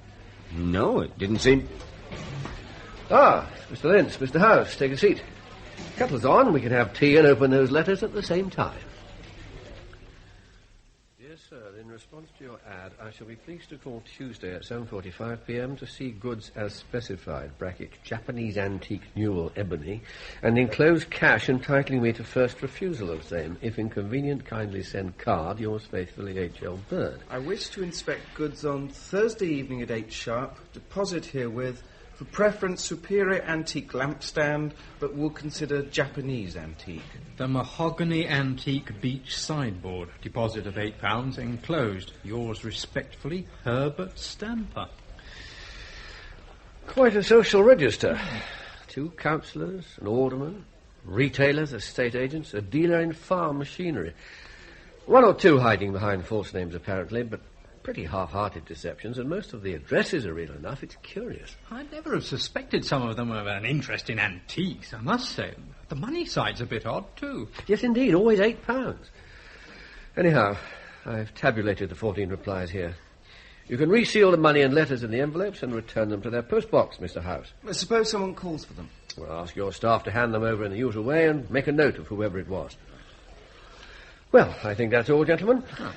No, it didn't seem... Ah, Mr. Lynch, Mr. House, take a seat. Kettle's on. We can have tea and open those letters at the same time. Dear sir, in response to your ad, I shall be pleased to call Tuesday at 7:45 p.m. to see goods as specified, bracket, Japanese antique Newell ebony, and enclose cash entitling me to first refusal of same. If inconvenient, kindly send card. Yours faithfully, H.L. Bird. I wish to inspect goods on Thursday evening at 8 sharp. Deposit herewith. For preference, superior antique lampstand, but will consider Japanese antique. The mahogany antique beech sideboard. Deposit of £8 enclosed. Yours respectfully, Herbert Stamper. Quite a social register. 2 councillors, an alderman, retailers, estate agents, a dealer in farm machinery. 1 or 2 hiding behind false names, apparently, but pretty half-hearted deceptions, and most of the addresses are real enough. It's curious. I'd never have suspected some of them of an interest in antiques, I must say. The money side's a bit odd, too. Yes, indeed, always £8. Anyhow, I've tabulated the 14 replies here. You can reseal the money and letters in the envelopes and return them to their postbox, Mr. House. Suppose someone calls for them. Well, ask your staff to hand them over in the usual way and make a note of whoever it was. Well, I think that's all, gentlemen. Oh.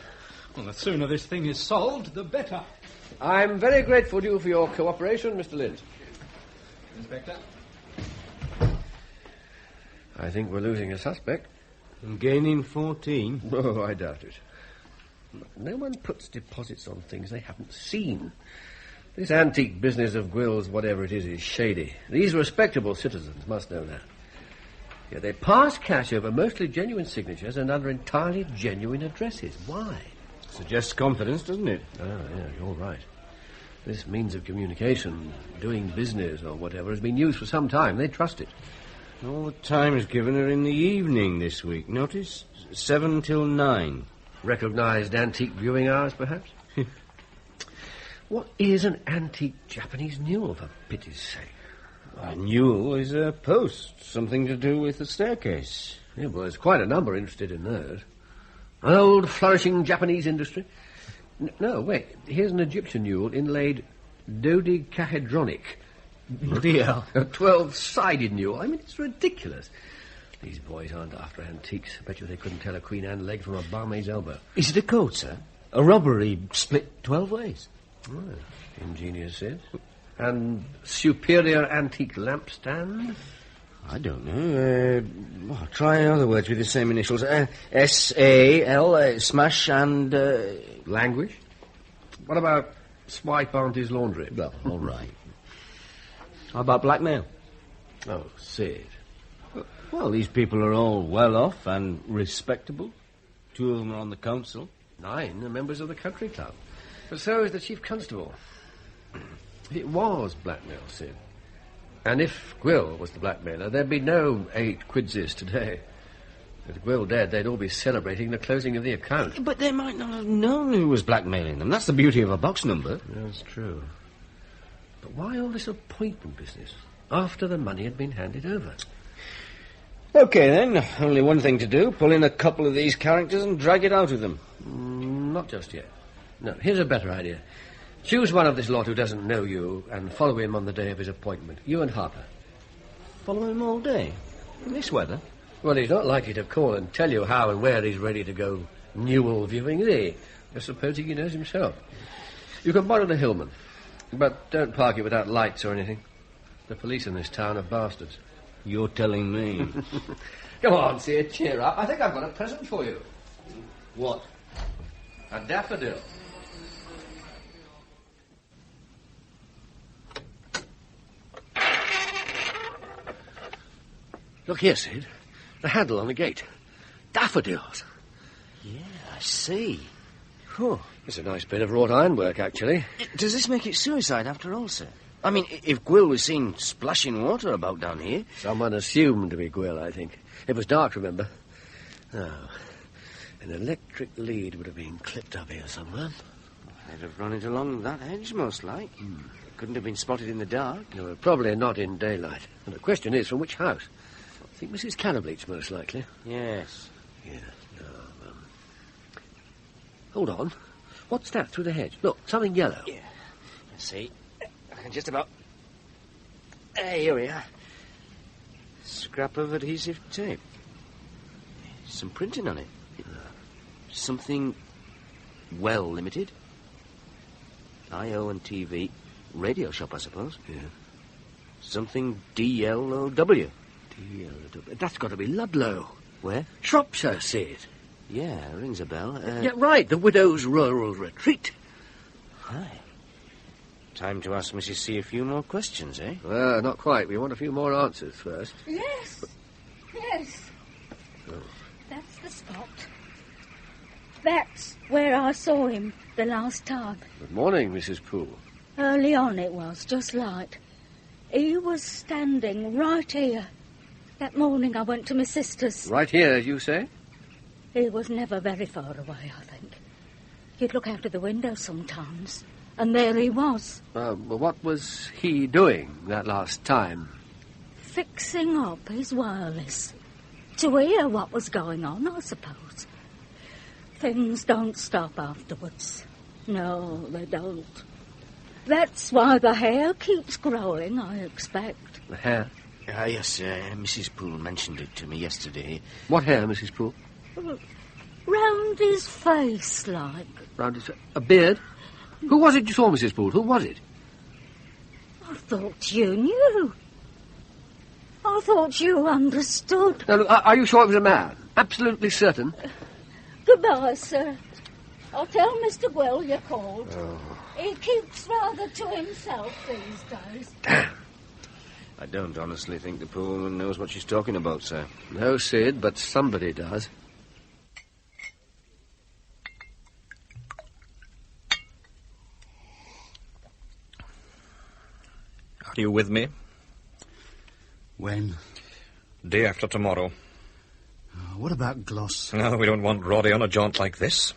Well, the sooner this thing is solved, the better. I'm very grateful to you for your cooperation, Mr. Lynch. Inspector? I think we're losing a suspect. And gaining 14? Oh, I doubt it. No one puts deposits on things they haven't seen. This antique business of Gwill's, whatever it is shady. These respectable citizens must know that. Yeah, they pass cash over mostly genuine signatures and under entirely genuine addresses. Why? Suggests confidence, doesn't it? Oh, yeah, you're right. This means of communication, doing business or whatever, has been used for some time. They trust it. All the times given are in the evening this week. Notice? 7 till 9. Recognised antique viewing hours, perhaps? What is an antique Japanese Newell, for pity's sake? A Newell is a post, something to do with the staircase. Yeah, well, there's quite a number interested in those. An old, flourishing Japanese industry. No, wait. Here's an Egyptian Newell inlaid dodecahedronic. Bloody hell. A 12-sided Newell. I mean, it's ridiculous. These boys aren't after antiques. I bet you they couldn't tell a Queen Anne leg from a barmaid's elbow. Is it a code, sir? A robbery split 12 ways? Oh, ingenious, Sid. And superior antique lampstand? I don't know. Well, try other words with the same initials. S-A-L, smash and... Languish? What about swipe auntie's laundry? Well, all right. How about blackmail? Oh, Sid. Well, these people are all well off and respectable. 2 of them are on the council. 9 are members of the country club. But so is the chief constable. It was blackmail, Sid. And if Gwill was the blackmailer, there'd be no 8 quidses today. With Gwill dead, they'd all be celebrating the closing of the account. But they might not have known who was blackmailing them. That's the beauty of a box number. That's true. But why all this appointment business after the money had been handed over? OK, then. Only one thing to do. Pull in a couple of these characters and drag it out of them. Not just yet. No, here's a better idea. Choose one of this lot who doesn't know you and follow him on the day of his appointment. You and Harper. Follow him all day? In this weather? Well, he's not likely to call and tell you how and where he's ready to go Newell viewing, is he? Just supposing he knows himself. You can borrow the Hillman, but don't park it without lights or anything. The police in this town are bastards. You're telling me. Come on, Sid, cheer up. I think I've got a present for you. What? A daffodil. Look here, Sid. The handle on the gate. Daffodils. Yeah, I see. Oh, it's a nice bit of wrought ironwork, actually. Does this make it suicide after all, sir? I mean, if Gwill was seen splashing water about down here... Someone assumed to be Gwill, I think. It was dark, remember? Oh, an electric lead would have been clipped up here somewhere. They'd have run it along that hedge, most like. It couldn't have been spotted in the dark. No, probably not in daylight. And the question is, from which house? I think Mrs. Cannableet's most likely. Yes. Yeah. No, Hold on. What's that through the hedge? Look, something yellow. Yeah. Let's see. I can just about... Here we are. Scrap of adhesive tape. Some printing on it. Something... Well Limited. I.O. and TV. Radio shop, I suppose. Yeah. Something DLOW. DLOW. That's got to be Ludlow. Where? Shropshire, Sid. Yeah, rings a bell. Yeah, right. The Widow's Rural Retreat. Aye. Time to ask Mrs. C a few more questions, eh? Not quite. We want a few more answers first. Yes. Yes. Oh. That's the spot. That's where I saw him the last time. Good morning, Mrs. Poole. Early on it was, just light. He was standing right here. That morning I went to my sister's. Right here, you say? He was never very far away, I think. You'd look out of the window sometimes, and there he was. Well, what was he doing that last time? Fixing up his wireless. To hear what was going on, I suppose. Things don't stop afterwards. No, they don't. That's why the hair keeps growing, I expect. The hair? Yes, Mrs. Poole mentioned it to me yesterday. What hair, Mrs. Poole? Round his face, like. Round his... A beard? Who was it you saw, Mrs. Poole? Who was it? I thought you knew. I thought you understood. Now, look, are you sure it was a man? Absolutely certain? Goodbye, sir. I'll tell Mr. Gwill you called. Oh. He keeps rather to himself these days. Damn. I don't honestly think the poor woman knows what she's talking about, sir. No, Sid, but somebody does. Are you with me? When? Day after tomorrow. What about Gloss? No, we don't want Roddy on a jaunt like this.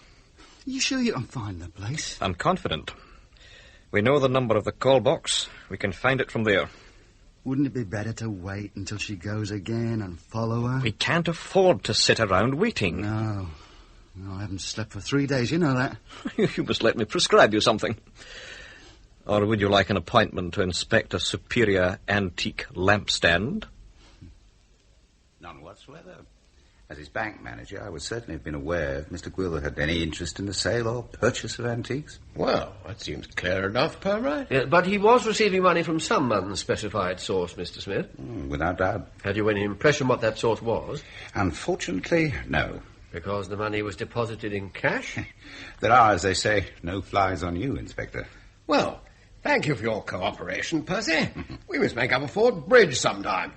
You sure you can find the place? I'm confident. We know the number of the call box. We can find it from there. Wouldn't it be better to wait until she goes again and follow her? We can't afford to sit around waiting. No, I haven't slept for 3 days, you know that. You must let me prescribe you something. Or would you like an appointment to inspect a superior antique lampstand? None whatsoever. As his bank manager, I would certainly have been aware if Mr. Gwill had any interest in the sale or purchase of antiques. Well, that seems clear enough, Purbright. Yeah, but he was receiving money from some unspecified source, Mr. Smith. Without doubt. Had you any impression what that source was? Unfortunately, no. Because the money was deposited in cash? There are, as they say, no flies on you, Inspector. Well, thank you for your cooperation, Percy. We must make up a Fort Bridge sometime.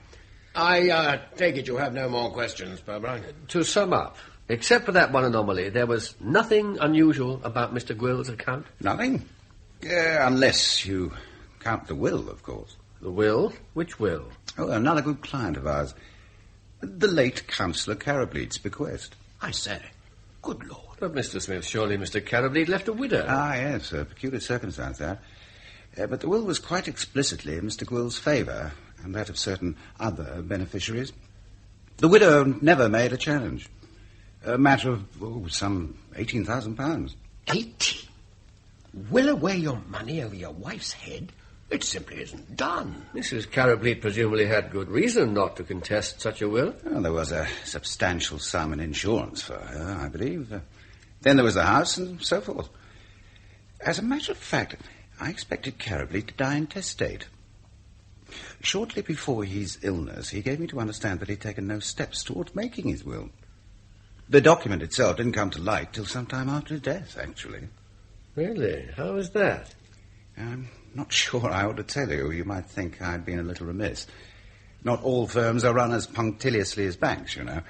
I take it you have no more questions, Purbright. To sum up, except for that one anomaly, there was nothing unusual about Mr. Gwill's account? Nothing? Unless you count the will, of course. The will? Which will? Oh, another good client of ours. The late Councillor Carableed's bequest. I say, good Lord. But, Mr. Smith, surely Mr. Carableed left a widow. Ah, yes, a peculiar circumstance, that. But the will was quite explicitly in Mr. Gwill's favour, and that of certain other beneficiaries. The widow never made a challenge. A matter of, some £18,000. 80? Will away your money over your wife's head? It simply isn't done. Mrs. Carableed presumably had good reason not to contest such a will. Well, there was a substantial sum in insurance for her, I believe. Then there was the house and so forth. As a matter of fact, I expected Carably to die intestate. Shortly before his illness, he gave me to understand that he'd taken no steps towards making his will. The document itself didn't come to light till some time after his death, actually. Really? How was that? I'm not sure I ought to tell you. You might think I'd been a little remiss. Not all firms are run as punctiliously as banks, you know.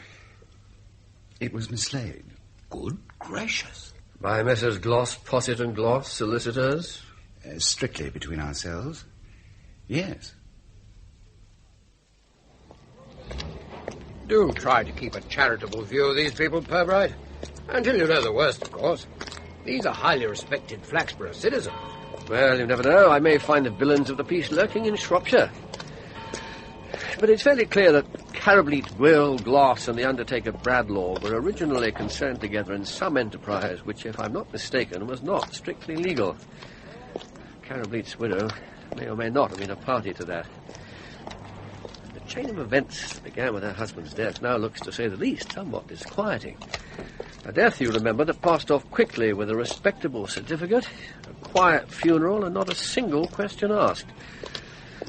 It was mislaid. Good gracious. By Messrs. Gloss, Posset and Gloss, solicitors? Strictly between ourselves. Yes. Do try to keep a charitable view of these people, Purbright. Until you know the worst, of course. These are highly respected Flaxborough citizens. Well, you never know. I may find the villains of the piece lurking in Shropshire. But it's fairly clear that Carably, Gwill, Gloss and the undertaker Bradlaugh were originally concerned together in some enterprise which, if I'm not mistaken, was not strictly legal. Carably's widow may or may not have been a party to that. The chain of events that began with her husband's death now looks, to say the least, somewhat disquieting. A death, you remember, that passed off quickly with a respectable certificate, a quiet funeral, and not a single question asked.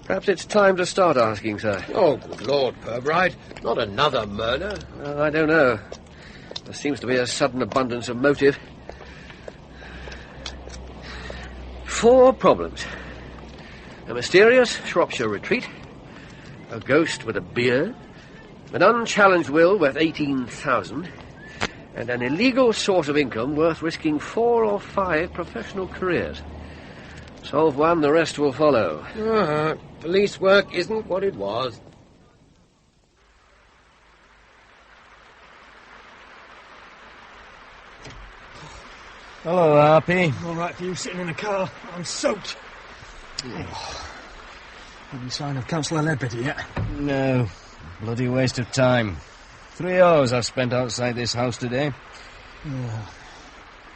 Perhaps it's time to start asking, sir. Oh, good Lord, Purbright. Not another murder? I don't know. There seems to be a sudden abundance of motive. 4 problems. A mysterious Shropshire retreat, a ghost with a beard, an unchallenged will worth 18,000, and an illegal source of income worth risking 4 or 5 professional careers. Solve one, the rest will follow. Police work isn't what it was. Hello, Harpy. All right for you sitting in a car. I'm soaked. Any sign of Councillor Ledbetter yet? No. Bloody waste of time. 3 hours I've spent outside this house today. Yeah.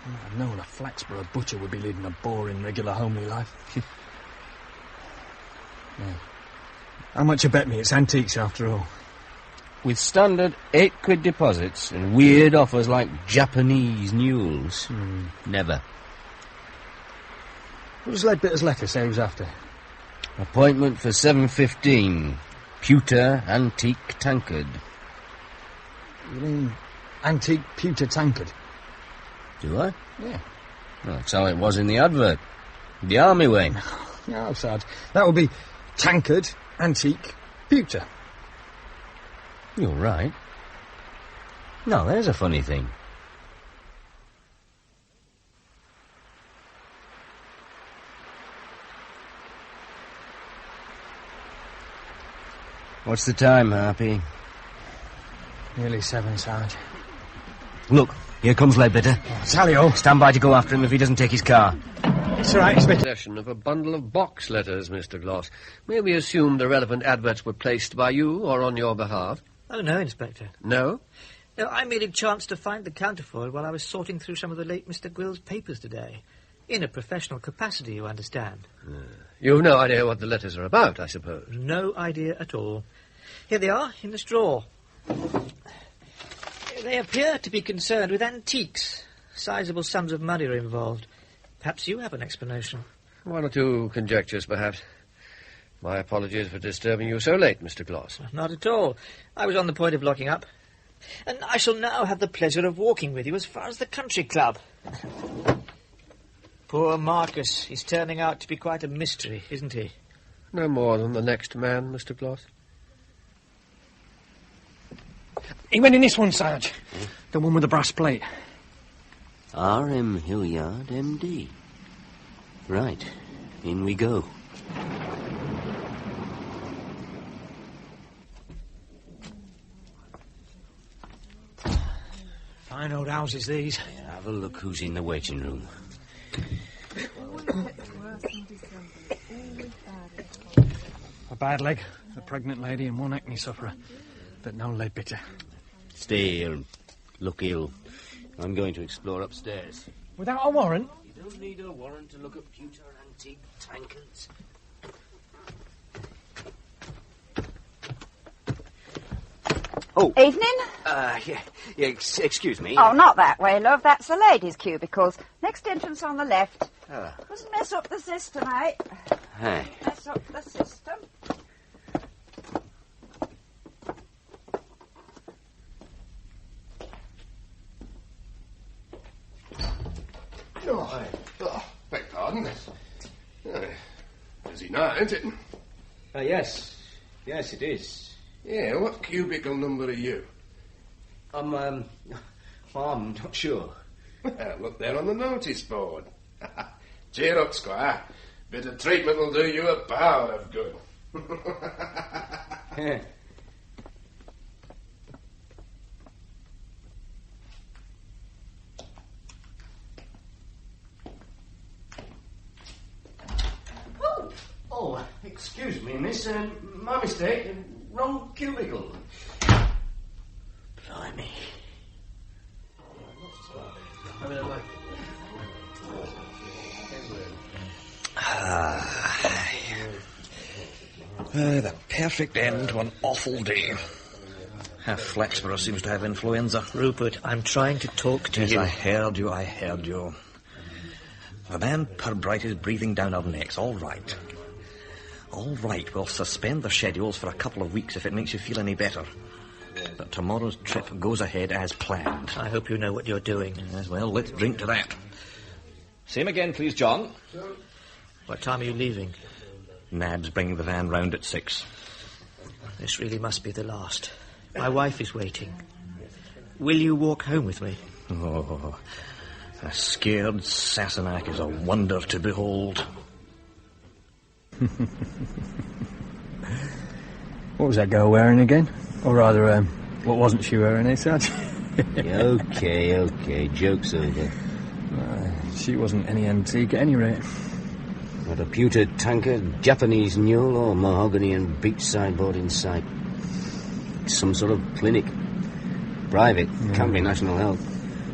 I'd known a Flaxborough butcher would be leading a boring, regular, homely life. Yeah. How much you bet me it's antiques after all? With standard 8 quid deposits and weird offers like Japanese mules. Never. What does Ledbetter's letter say he was after? Appointment for 7:15. Pewter antique tankard. You mean antique pewter tankard? Do I? Yeah. Well, that's how it was in the advert. The army way. No, sad. That would be tankard, antique, pewter. You're right. No, there's a funny thing. What's the time, Harpy? Nearly 7, Sarge. Look, here comes Ledbetter. Tally-ho. Stand by to go after him if he doesn't take his car. It's all right, Inspector. Possession of a bundle of box letters, Mr. Gloss. May we assume the relevant adverts were placed by you or on your behalf? Oh, no, Inspector. No? No, I merely chanced to find the counterfoil while I was sorting through some of the late Mr. Gwill's papers today. In a professional capacity, you understand. You've no idea what the letters are about, I suppose. No idea at all. Here they are, in this drawer. They appear to be concerned with antiques. Sizable sums of money are involved. Perhaps you have an explanation. 1 or 2 conjectures, perhaps. My apologies for disturbing you so late, Mr. Gloss. Not at all. I was on the point of locking up. And I shall now have the pleasure of walking with you as far as the country club. Poor Marcus. He's turning out to be quite a mystery, isn't he? No more than the next man, Mr. Gloss. He went in this one, Sarge. The one with the brass plate. R.M. Hilliard, M.D. Right. In we go. Fine old houses, these. Yeah, have a look who's in the waiting room. A bad leg, a pregnant lady and 1 acne sufferer. But no Ledbetter. Stay here and look ill. I'm going to explore upstairs. Without a warrant? You don't need a warrant to look at pewter antique tankards. Oh. Evening. Excuse me. Oh, not that way, love. That's the ladies' cubicles. Next entrance on the left. Ah. Mustn't mess up the system, eh? Hi. Mess up the system. Beg pardon. Is he now, isn't it? Yes. Yes, it is. Yeah, what cubicle number are you? I'm not sure. Well, look there on the notice board. Cheer up, Squire. Bit of treatment will do you a power of good. Oh, excuse me, miss. My mistake. Wrong cubicle. Blimey. The perfect end to an awful day. Half Flaxborough seems to have influenza. Rupert, I'm trying to talk to you. I heard you. The man Purbright is breathing down our necks. All right, we'll suspend the schedules for a couple of weeks if it makes you feel any better. But tomorrow's trip goes ahead as planned. I hope you know what you're doing. Yes, well, let's drink to that. Same again, please, John. What time are you leaving? Nab's bringing the van round at 6. This really must be the last. My wife is waiting. Will you walk home with me? Oh, a scared Sassenach is a wonder to behold. What was that girl wearing again? Or rather, what wasn't she wearing, eh, Sarge? Okay, joke's over. She wasn't any antique at any rate. Not a pewter tankard, Japanese mule, or mahogany and beech sideboard in sight. Some sort of clinic. Private, can't be national health.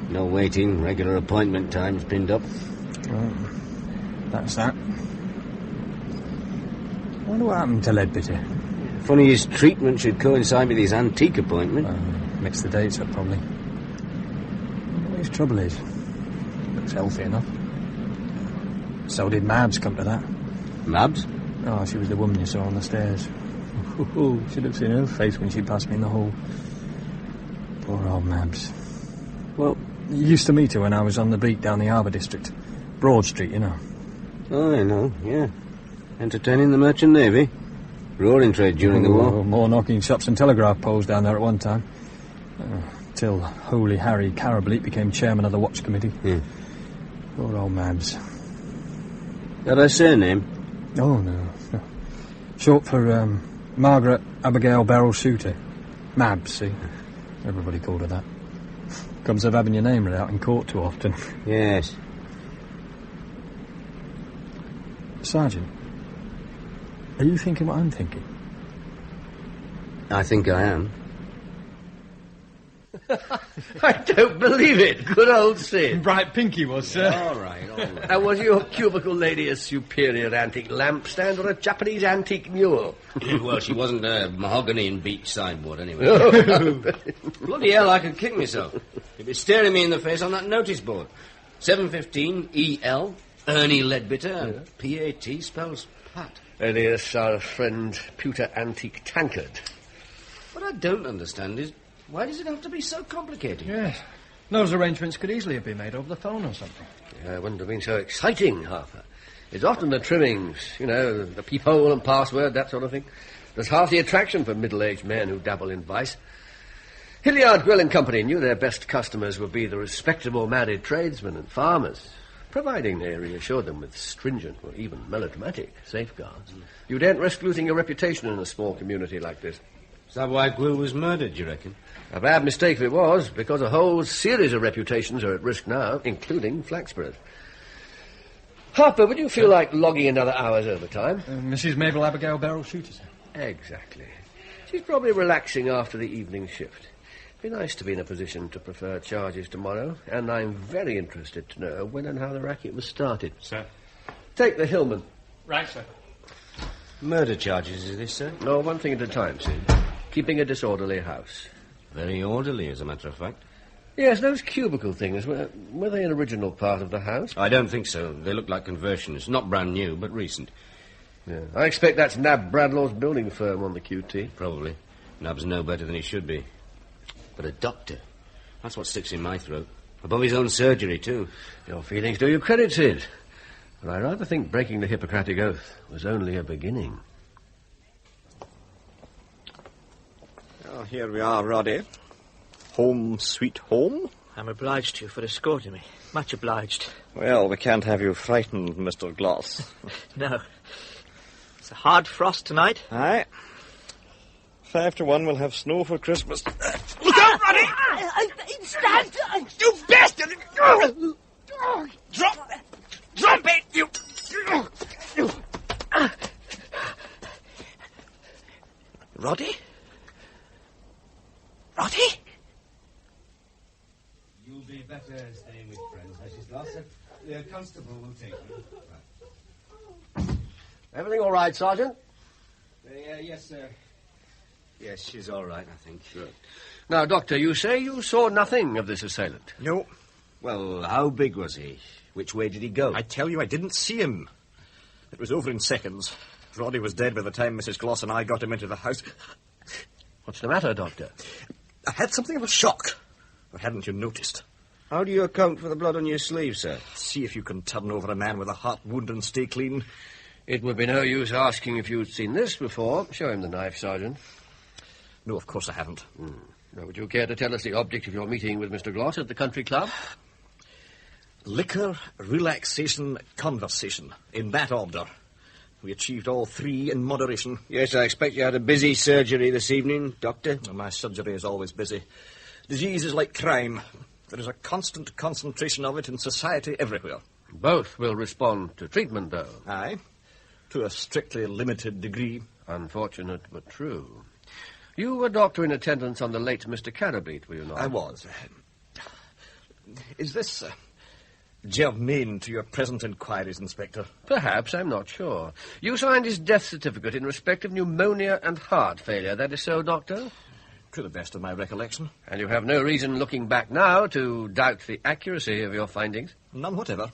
No waiting, regular appointment times pinned up. Well, that's that. I wonder what happened to Leadbitter. Funny his treatment should coincide with his antique appointment. Mixed the dates up, probably. What his trouble is. Looks healthy enough. So did Mabs, come to that. Mabs? Oh, she was the woman you saw on the stairs. Should have seen her face when she passed me in the hall. Poor old Mabs. Well, you used to meet her when I was on the beat down the Harbour District. Broad Street, you know. Oh, I know, yeah. Entertaining the merchant navy. Roaring trade during the war. More knocking shops and telegraph poles down there at one time. Till Holy Harry Carableet became chairman of the watch committee. Poor old Mabs. Had I surname? Oh, no. Short for Margaret Abigail Beryl Shooter. Mabs, see? Everybody called her that. Comes of having your name read out in court too often. Yes. Sergeant, are you thinking what I'm thinking? I think I am. I don't believe it. Good old Sid. Bright pink he was, sir. All right. And was your cubicle lady a superior antique lampstand or a Japanese antique mule? Well, she wasn't a mahogany and beech sideboard, anyway. Oh. Bloody hell, I could kick myself. You'd be staring me in the face on that notice board. 715 EL, Ernie Leadbitter, PAT spells Pat. Alias our friend Pewter Antique Tankard. What I don't understand is, why does it have to be so complicated? Yes. Those arrangements could easily have been made over the phone or something. Yeah, it wouldn't have been so exciting, Harper. It's often the trimmings, you know, the peephole and password, that sort of thing. There's half the attraction for middle-aged men who dabble in vice. Hilliard, Gwill and Company knew their best customers would be the respectable married tradesmen and farmers, providing they reassured them with stringent or even melodramatic safeguards. You daren't risk losing your reputation in a small community like this. Is that why Gwill was murdered, do you reckon? A bad mistake if it was, because a whole series of reputations are at risk now, including Flaxborough's. Harper, would you feel like logging another hour's overtime? Mrs. Mabel Abigail Beryl Shooter, sir. Exactly. She's probably relaxing after the evening shift. It'd be nice to be in a position to prefer charges tomorrow, and I'm very interested to know when and how the racket was started. Sir. Take the Hillman. Right, sir. Murder charges, is this, sir? No, one thing at a time, Sid. Keeping a disorderly house. Very orderly, as a matter of fact. Yes, those cubicle things, were they an original part of the house? I don't think so. They look like conversions. Not brand new, but recent. Yeah. I expect that's Nab Bradlaugh's building firm on the QT. Probably. Nab's no better than he should be. But a doctor, that's what sticks in my throat. Above his own surgery, too. Your feelings do you credit, Sid. But I rather think breaking the Hippocratic Oath was only a beginning. Oh, here we are, Roddy. Home sweet home? I'm obliged to you for escorting me. Much obliged. Well, we can't have you frightened, Mr. Gloss. No. It's a hard frost tonight. Aye. 5 to 1 we'll have snow for Christmas. Look out, Roddy! Stand! You bastard! Drop it, you... Roddy? Roddy? You'll be better staying with friends, Mrs. Gloss. The constable will take you. Everything all right, Sergeant? Yes, sir. Yes, she's all right, I think. Good. Now, Doctor, you say you saw nothing of this assailant? No. Well, how big was he? Which way did he go? I tell you, I didn't see him. It was over in seconds. Roddy was dead by the time Mrs. Gloss and I got him into the house. What's the matter, Doctor? I had something of a shock. Or hadn't you noticed? How do you account for the blood on your sleeve, sir? See if you can turn over a man with a heart wound and stay clean. It would be no use asking if you'd seen this before. Show him the knife, Sergeant. No, of course I haven't. Now, would you care to tell us the object of your meeting with Mr. Gloss at the country club? Liquor, relaxation, conversation. In that order. We achieved all 3 in moderation. Yes, I expect you had a busy surgery this evening, Doctor. Well, my surgery is always busy. Disease is like crime. There is a constant concentration of it in society everywhere. Both will respond to treatment, though. Aye. To a strictly limited degree. Unfortunate, but true. You were doctor in attendance on the late Mr. Carabete, were you not? I was. Is this germane to your present inquiries, Inspector? Perhaps, I'm not sure. You signed his death certificate in respect of pneumonia and heart failure. That is so, Doctor? To the best of my recollection. And you have no reason, looking back now, to doubt the accuracy of your findings? None whatever.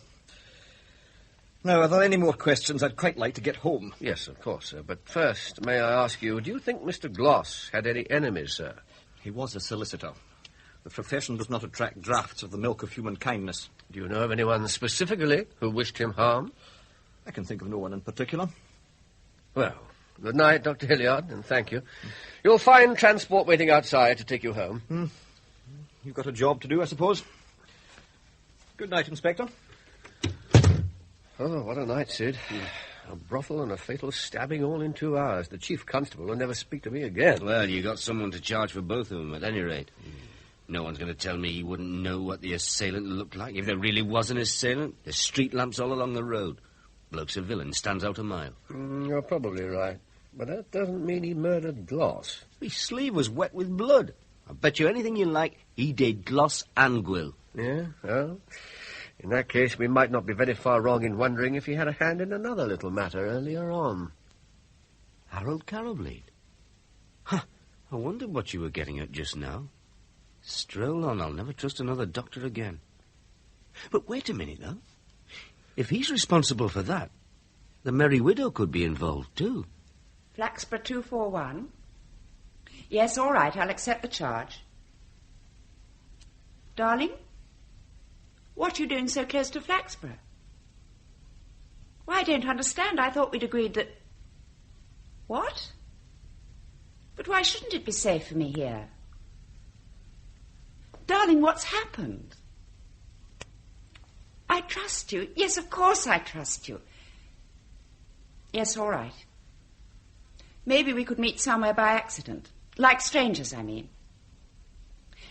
Now, are there any more questions? I'd quite like to get home. Yes, of course, sir. But first, may I ask you, do you think Mr. Gloss had any enemies, sir? He was a solicitor. The profession does not attract drafts of the milk of human kindness. Do you know of anyone specifically who wished him harm? I can think of no one in particular. Well, good night, Dr. Hilliard, and thank you. You'll find transport waiting outside to take you home. You've got a job to do, I suppose. Good night, Inspector. Oh, what a night, Sid. A brothel and a fatal stabbing all in 2 hours. The chief constable will never speak to me again. Well, you got someone to charge for both of them, at any rate. No one's going to tell me he wouldn't know what the assailant looked like. If there really was an assailant, there's street lamps all along the road. Bloke's a villain, stands out a mile. You're probably right. But that doesn't mean he murdered Gloss. His sleeve was wet with blood. I bet you anything you like, he did Gloss and Gwill. Yeah, well, in that case, we might not be very far wrong in wondering if he had a hand in another little matter earlier on. Harold Carrowblade? Huh, I wondered what you were getting at just now. Stroll on, I'll never trust another doctor again. But wait a minute, though. If he's responsible for that, the Merry Widow could be involved, too. Flaxborough 241? Yes, all right, I'll accept the charge. Darling? What are you doing so close to Flaxborough? Why, I don't understand. I thought we'd agreed that... What? But why shouldn't it be safe for me here? Darling, what's happened? I trust you. Yes, of course I trust you. Yes, all right. Maybe we could meet somewhere by accident. Like strangers, I mean.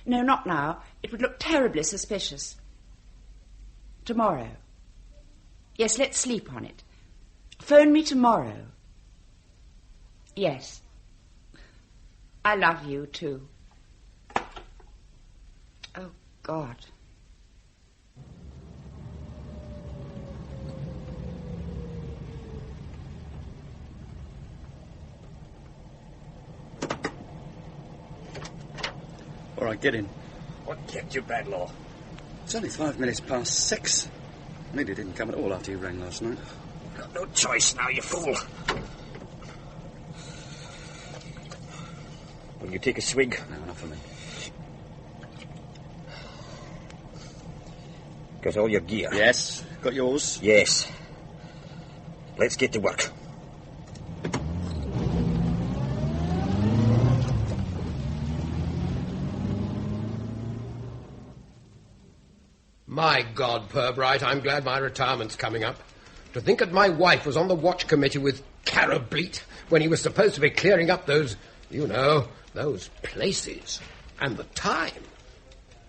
No, not now. It would look terribly suspicious. Tomorrow. Yes, let's sleep on it. Phone me tomorrow. Yes. I love you, too. Oh, God. before I get in. What kept you, Bradlaugh? It's only 5 minutes past 6. I nearly didn't come at all after you rang last night. Got no choice now, you fool. Will you take a swig? No, not for me. Got all your gear? Yes. Got yours? Yes. Let's get to work. My God, Purbright, I'm glad my retirement's coming up. To think that my wife was on the watch committee with Carableet when he was supposed to be clearing up those, those places. And the time.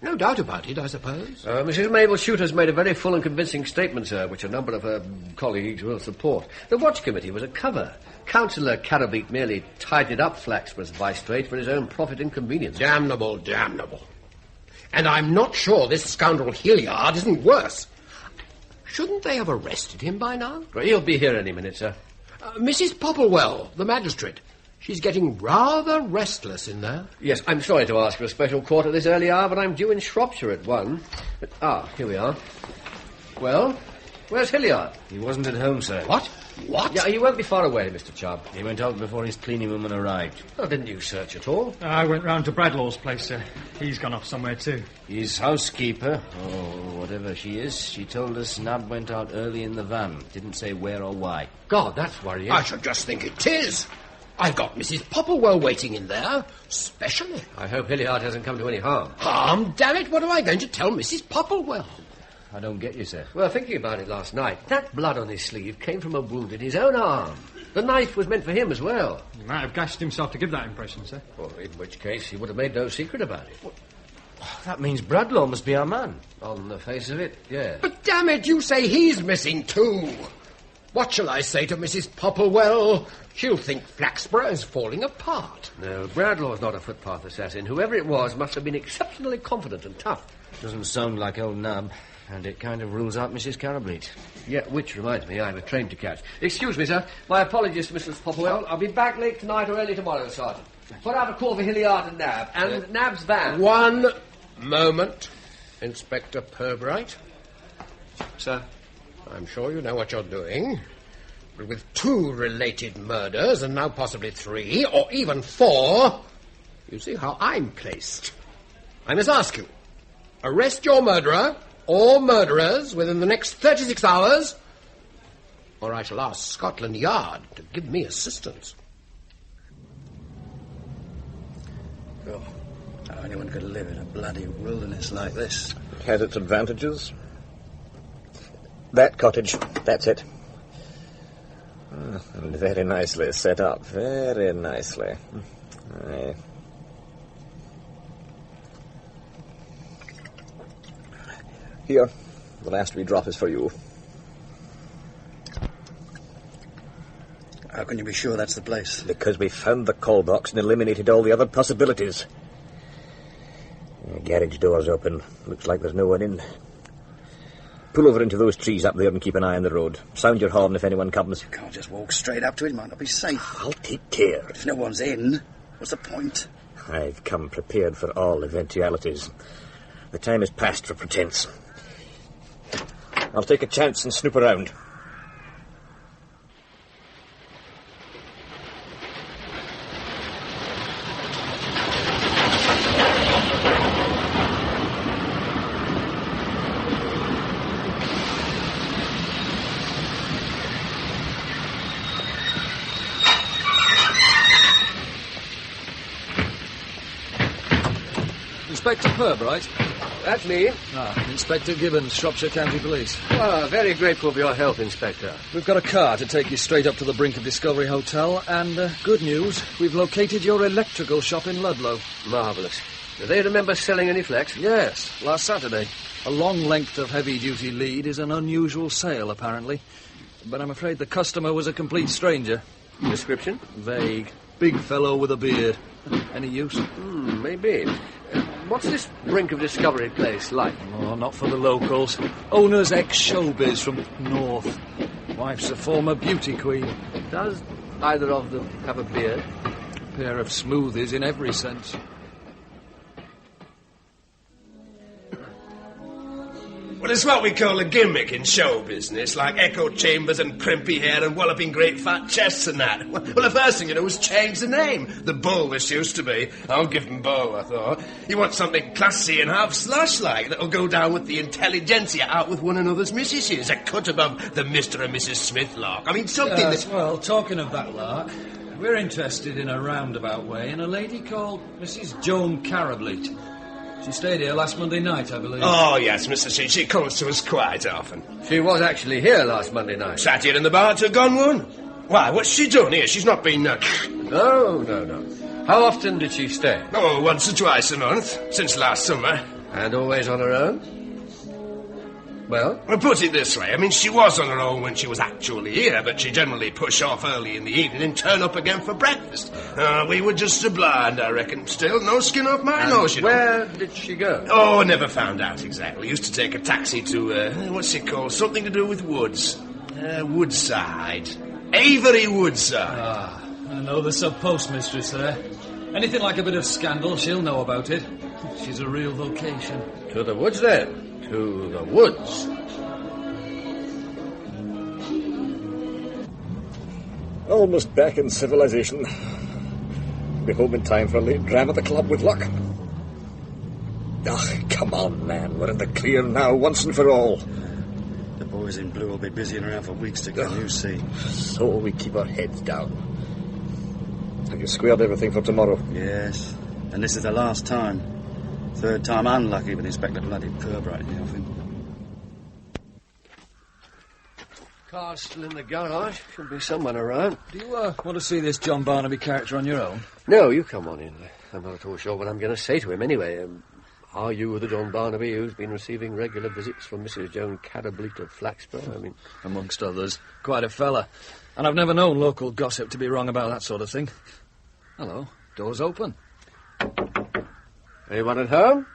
No doubt about it, I suppose. Mrs. Mabel Shooter's made a very full and convincing statement, sir, which a number of her colleagues will support. The watch committee was a cover. Councillor Carableet merely tidied up Flaxborough's vice-trade for his own profit and convenience. Damnable, damnable. And I'm not sure this scoundrel Hilliard isn't worse. Shouldn't they have arrested him by now? Well, he'll be here any minute, sir. Mrs. Popplewell, the magistrate. She's getting rather restless in there. Yes, I'm sorry to ask for a special court at this early hour, but I'm due in Shropshire at 1. But, here we are. Well, where's Hilliard? He wasn't at home, sir. What? What? Yeah, he won't be far away, Mr. Chubb. He went out before his cleaning woman arrived. Oh, didn't you search at all? I went round to Bradlaugh's place, sir. He's gone off somewhere, too. His housekeeper, or whatever she is, she told us Nab went out early in the van. Didn't say where or why. God, that's worrying. I should just think it is. I've got Mrs. Popplewell waiting in there, specially. I hope Hilliard hasn't come to any harm. Harm? Damn it, what am I going to tell Mrs. Popplewell? I don't get you, sir. Well, thinking about it last night, that blood on his sleeve came from a wound in his own arm. The knife was meant for him as well. He might have gashed himself to give that impression, sir. Well, in which case he would have made no secret about it. Well, that means Bradlaugh must be our man. On the face of it, yes. But damn it, you say he's missing too. What shall I say to Mrs. Popplewell? She'll think Flaxborough is falling apart. No, Bradlaugh's not a footpath assassin. Whoever it was must have been exceptionally confident and tough. Doesn't sound like old Nab. And it kind of rules out Mrs. Carableet. Yeah, which reminds me, I have a train to catch. Excuse me, sir. My apologies to Mrs. Popplewell. I'll be back late tonight or early tomorrow, Sergeant. Put out a call for Hilliard and Nab. And Nab's van. One moment, Inspector Purbright. Sir? I'm sure you know what you're doing. But with 2 related murders, and now possibly 3, or even 4, you see how I'm placed. I must ask you, arrest your murderer or murderers within the next 36 hours, or I shall ask Scotland Yard to give me assistance. Oh, how anyone could live in a bloody wilderness like this. It has its advantages. That cottage, that's it. And very nicely set up, very nicely. Aye. Here, the last wee drop is for you. How can you be sure that's the place? Because we found the call box and eliminated all the other possibilities. The garage door's open. Looks like there's no one in. Pull over into those trees up there and keep an eye on the road. Sound your horn if anyone comes. You can't just walk straight up to it. Might not be safe. I'll take care. But if no one's in, what's the point? I've come prepared for all eventualities. The time is past for pretense. I'll take a chance and snoop around. Inspector Purbright? That's me. Inspector Gibbons, Shropshire County Police. Very grateful for your help, Inspector. We've got a car to take you straight up to the brink of Discovery Hotel, and good news, we've located your electrical shop in Ludlow. Marvellous. Do they remember selling any flex? Yes, last Saturday. A long length of heavy-duty lead is an unusual sale, apparently. But I'm afraid the customer was a complete stranger. Description? Vague. Big fellow with a beard. Any use? Maybe. What's this brink of Discovery place like? Oh, not for the locals. Owner's ex-showbiz from North. Wife's a former beauty queen. Does either of them have a beard? A pair of smoothies in every sense. Well, it's what we call a gimmick in show business, like echo chambers and crimpy hair and walloping great fat chests and that. Well, the first thing you do is change the name. The Bull this used to be. I'll give him Bull, I thought. You want something classy and half slush-like that'll go down with the intelligentsia out with one another's missuses, a cut above the Mr. and Mrs. Smith lark. I mean, something Yes, that... well, talking of that lark, we're interested in a roundabout way in a lady called Mrs. Joan Carableet. She stayed here last Monday night, I believe. Oh, yes, Mr. C. She comes to us quite often. She was actually here last Monday night. Sat here in the bar till gone one. Why, what's she done here? She's not been... No. How often did she stay? Oh, once or twice a month, since last summer. And always on her own? Well? Well, put it this way. I mean, she was on her own when she was actually here, but she generally push off early in the evening and turn up again for breakfast. We were just so blind, I reckon. Still, no skin off my nose, you know. Where did she go? Oh, never found out exactly. Used to take a taxi to, what's it called? Something to do with woods. Woodside. Avery Woodside. Ah, I know the sub-postmistress there. Anything like a bit of scandal, she'll know about it. She's a real vocation. To the woods, then. To the woods. Almost back in civilization. Be home in time for a late dram at the club with luck. Come on, man. We're in the clear now, once and for all. The boys in blue will be busying around for weeks to come, you see. So we keep our heads down. Have you squared everything for tomorrow? Yes. And this is the last time. Third time unlucky with Inspector bloody Purbright in the offing. Car's still in the garage. Should be someone around. Do you want to see this John Barnaby character on your own? No, you come on in. I'm not at all sure what I'm going to say to him anyway. Are you the John Barnaby who's been receiving regular visits from Mrs. Joan Carableet of Flaxborough? I mean... Amongst others. Quite a fella. And I've never known local gossip to be wrong about that sort of thing. Hello. Door's open. Anyone at home?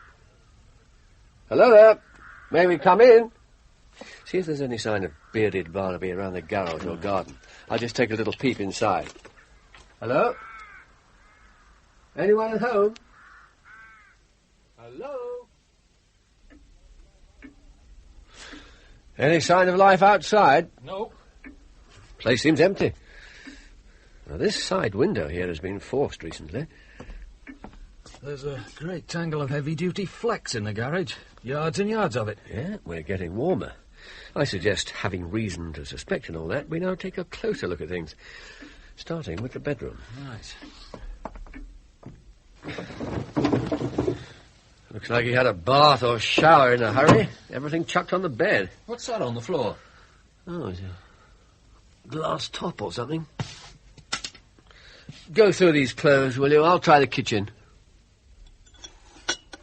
Hello there. May we come in? See if there's any sign of bearded Barnaby around the garage or garden. I'll just take a little peep inside. Hello? Anyone at home? Hello? Any sign of life outside? No. Place seems empty. Now, this side window here has been forced recently. There's a great tangle of heavy-duty flex in the garage. Yards and yards of it. Yeah, we're getting warmer. I suggest, having reason to suspect and all that, we now take a closer look at things. Starting with the bedroom. Right. Looks like he had a bath or shower in a hurry. Everything chucked on the bed. What's that on the floor? Oh, it's a glass top or something. Go through these clothes, will you? I'll try the kitchen.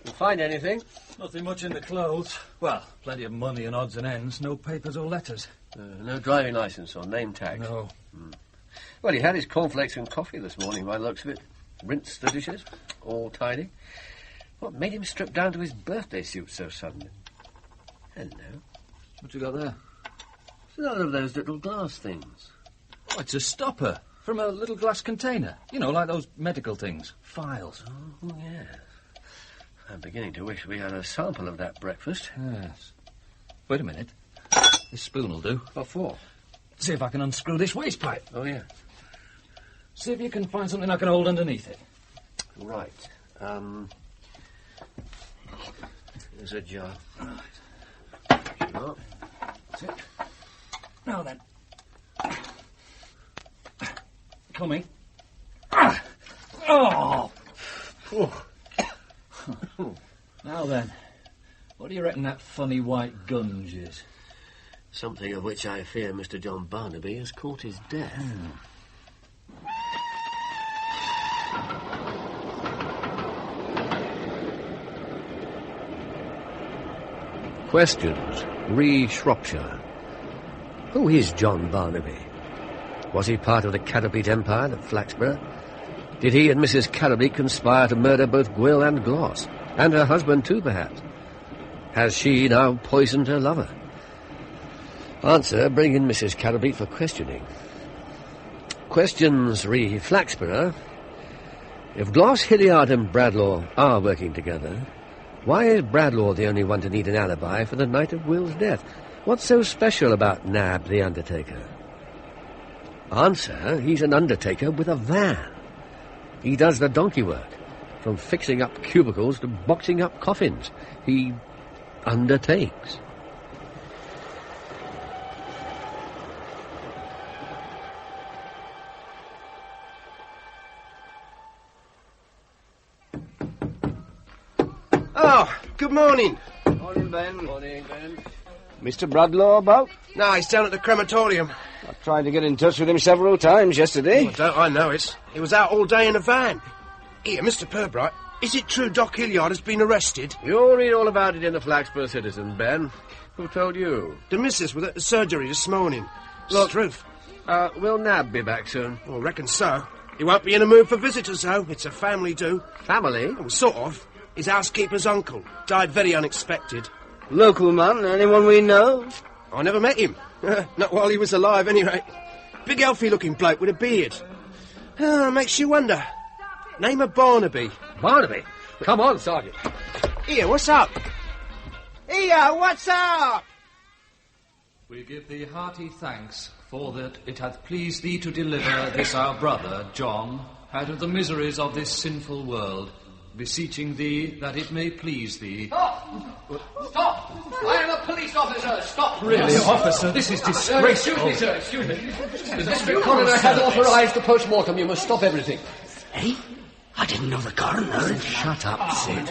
You find anything? Nothing much in the clothes. Well, plenty of money and odds and ends. No papers or letters. No driving licence or name tag? No. Well, he had his cornflakes and coffee this morning, by the looks of it. Rinsed the dishes, all tidy. What made him strip down to his birthday suit so suddenly? Hello. What you got there? It's another of those little glass things. Oh, it's a stopper from a little glass container. You know, like those medical things. Files. Oh, yeah. I'm beginning to wish we had a sample of that breakfast. Yes. Wait a minute. This spoon will do. What for? See if I can unscrew this waste pipe. Oh, yeah. See if you can find something I can hold underneath it. Right. There's a jar. Right. Sure. That's it. Now then. Coming. Oh! Now then, what do you reckon that funny white gunge is? Something of which I fear Mr. John Barnaby has caught his death. Questions. Re Shropshire. Who is John Barnaby? Was he part of the Carableet Empire at Flaxborough? Did he and Mrs. Carableet conspire to murder both Gwill and Gloss? And her husband too, perhaps? Has she now poisoned her lover? Answer, bring in Mrs. Carableet for questioning. Questions re Flaxborough. If Gloss, Hilliard and Bradlaugh are working together, Why is Bradlaugh the only one to need an alibi for the night of Will's death? What's so special about Nab the undertaker? Answer, he's an undertaker with a van. He does the donkey work, from fixing up cubicles to boxing up coffins. He undertakes. Oh, good morning. Morning, Ben. Morning, Ben. Mr. Bradlaugh about? No, he's down at the crematorium. I tried to get in touch with him several times yesterday. Oh, don't I know it? He was out all day in a van. Here, Mr. Purbright, is it true Doc Hilliard has been arrested? You'll read all about it in the Flaxborough Citizen, Ben. Who told you? The missus was at the surgery this morning. Look, truth. Will Nab be back soon? Well, I reckon so. He won't be in the mood for visitors, though. It's a family do. Family? Well, sort of. His housekeeper's uncle died very unexpected. Local man? Anyone we know? I never met him. Not while he was alive, anyway. Big, healthy-looking bloke with a beard. Makes you wonder. Name of Barnaby. Barnaby? Come on, Sergeant. Here, what's up? Here, what's up? We give thee hearty thanks for that it hath pleased thee to deliver this our brother, John, out of the miseries of this sinful world, beseeching thee that it may please thee. Stop! I am a police officer! Stop! Really, officer, this is disgraceful. Excuse me, sir, excuse me. The district coroner has authorised the post-mortem. You must stop everything. Eh? I didn't know the coroner. Shut up, Sid.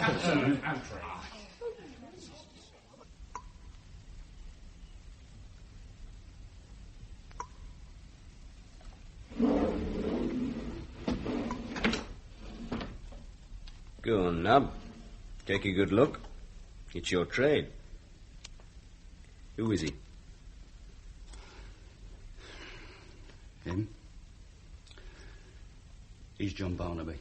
Go on, Nab. Take a good look. It's your trade. Who is he? Him? He's John Barnaby.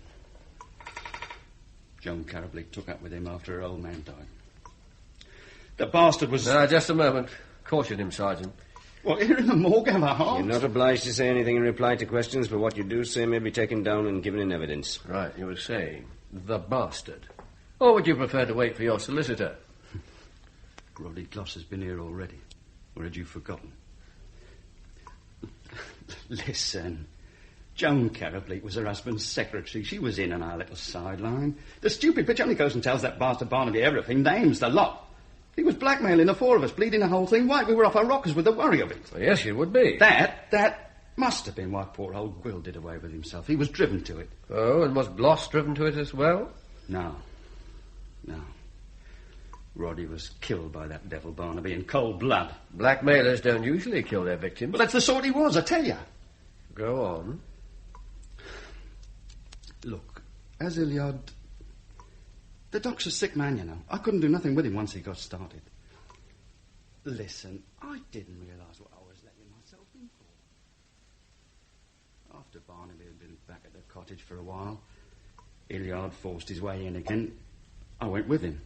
Joan Carableek took up with him after her old man died. The bastard was... Just a moment. Caution him, Sergeant. What, here in the morgue, have I heart? You're not obliged to say anything in reply to questions, but what you do say may be taken down and given in evidence. Right, you were saying the bastard. Or would you prefer to wait for your solicitor? Roddy Gloss has been here already. Or had you forgotten? Listen. Joan Carableek was her husband's secretary. She was in on our little sideline. The stupid bitch only goes and tells that bastard Barnaby everything, names the lot. He was blackmailing the four of us, bleeding the whole thing white. We were off our rockers with the worry of it. Well, yes, you would be. That must have been why poor old Gwill did away with himself. He was driven to it. Oh, and was Gloss driven to it as well? No. Roddy was killed by that devil Barnaby in cold blood. Blackmailers don't usually kill their victims. But that's the sort he was, I tell you. Go on. Look, as Hilliard... The doc's a sick man, you know. I couldn't do nothing with him once he got started. Listen, I didn't realise what I was letting myself in for. After Barnaby had been back at the cottage for a while, Hilliard forced his way in again. I went with him.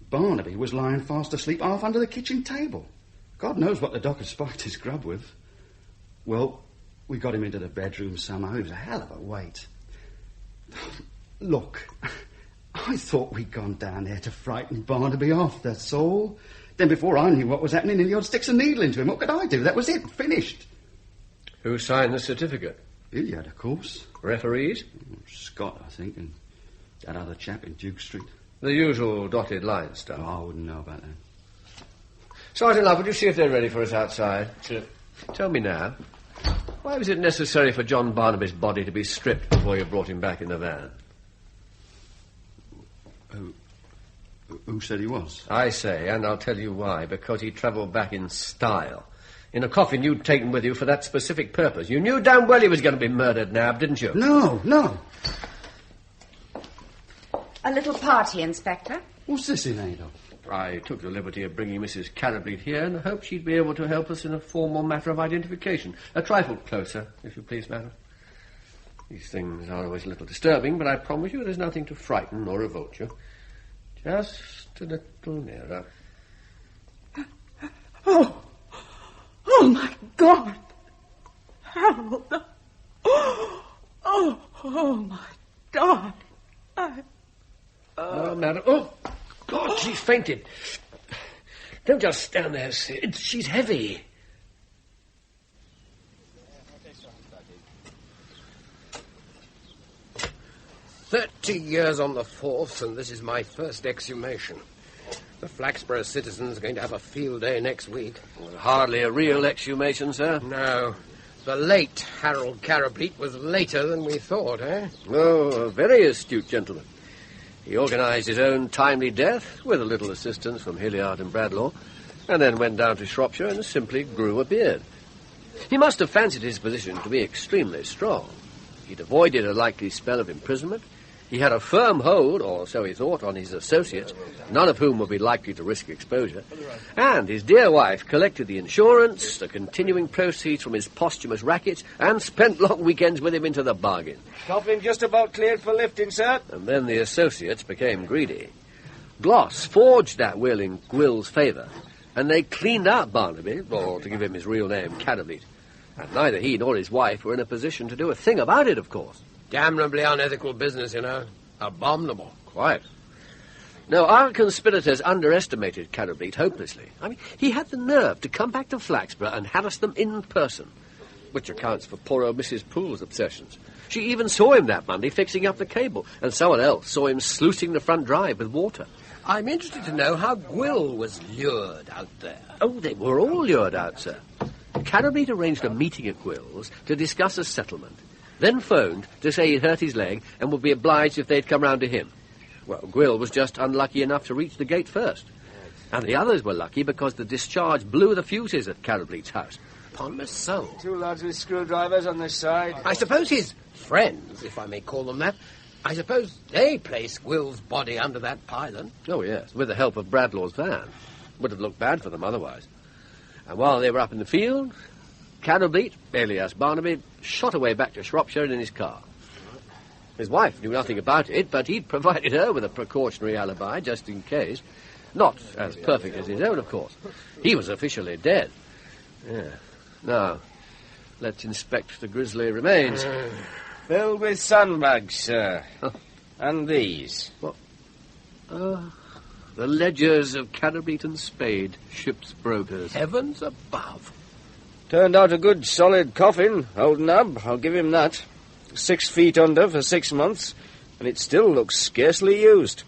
Barnaby was lying fast asleep half under the kitchen table. God knows what the doc had spiked his grub with. Well, we got him into the bedroom somehow. It was a hell of a wait. Look, I thought we'd gone down there to frighten Barnaby off, that's all. Then before I knew what was happening, Hilliard sticks a needle into him. What could I do? That was it, finished. Who signed the certificate? Hilliard, of course. Referees? Scott, I think, and that other chap in Duke Street. The usual dotted line stuff. Oh, I wouldn't know about that. Sergeant Love, would you see if they're ready for us outside? Sure. Tell me now, why was it necessary for John Barnaby's body to be stripped before you brought him back in the van? Who said he was? I say, and I'll tell you why. Because he travelled back in style. In a coffin you'd taken with you for that specific purpose. You knew damn well he was going to be murdered, Nab, didn't you? No. A little party, Inspector. What's this in aid of? I took the liberty of bringing Mrs. Carableek here in the hope she'd be able to help us in a formal matter of identification. A trifle closer, if you please, madam. These things are always a little disturbing, but I promise you there's nothing to frighten or revolt you. Just a little nearer. Oh, my God. Harold. Oh, my God. Oh, madam. Oh, God, she's fainted. Don't just stand there, Sid. She's heavy. "30 years on the force, and this is my first exhumation. The Flaxborough citizens are going to have a field day next week." Well, hardly a real exhumation, sir. No. The late Harold Carableet was later than we thought, eh? Oh, a very astute gentleman. He organised his own timely death, with a little assistance from Hilliard and Bradlaugh, and then went down to Shropshire and simply grew a beard. He must have fancied his position to be extremely strong. He'd avoided a likely spell of imprisonment. He had a firm hold, or so he thought, on his associates, none of whom would be likely to risk exposure. And his dear wife collected the insurance, the continuing proceeds from his posthumous rackets, and spent long weekends with him into the bargain. Coffin just about cleared for lifting, sir. And then the associates became greedy. Gloss forged that will in Gwill's favour, and they cleaned out Barnaby, or to give him his real name, Carableet. And neither he nor his wife were in a position to do a thing about it, of course. Damnably unethical business, you know. Abominable. Quite. No, our conspirators underestimated Carableet hopelessly. I mean, he had the nerve to come back to Flaxborough and harass them in person, which accounts for poor old Mrs. Poole's obsessions. She even saw him that Monday fixing up the cable, and someone else saw him sluicing the front drive with water. I'm interested to know how Gwill was lured out there. Oh, they were all lured out, sir. Carableet arranged a meeting at Gwill's to discuss a settlement, then phoned to say he'd hurt his leg and would be obliged if they'd come round to him. Well, Gwill was just unlucky enough to reach the gate first. And the others were lucky because the discharge blew the fuses at Carableet's house. Upon my soul. 2 lads with screwdrivers on this side. I suppose his friends, if I may call them that, I suppose they placed Gwill's body under that pylon. Oh, yes, with the help of Bradlaugh's van. Would have looked bad for them otherwise. And while they were up in the field, Carableet, alias Barnaby, shot away back to Shropshire in his car. His wife knew nothing about it, but he'd provided her with a precautionary alibi, just in case. Not as perfect as his own, of course. He was officially dead. Yeah. Now, let's inspect the grisly remains. Filled with sandbags, sir. And these. What? The ledgers of Carableet and Spade, ship's brokers. Heavens above. Turned out a good solid coffin, old Nab, I'll give him that. 6 feet under for 6 months, and it still looks scarcely used.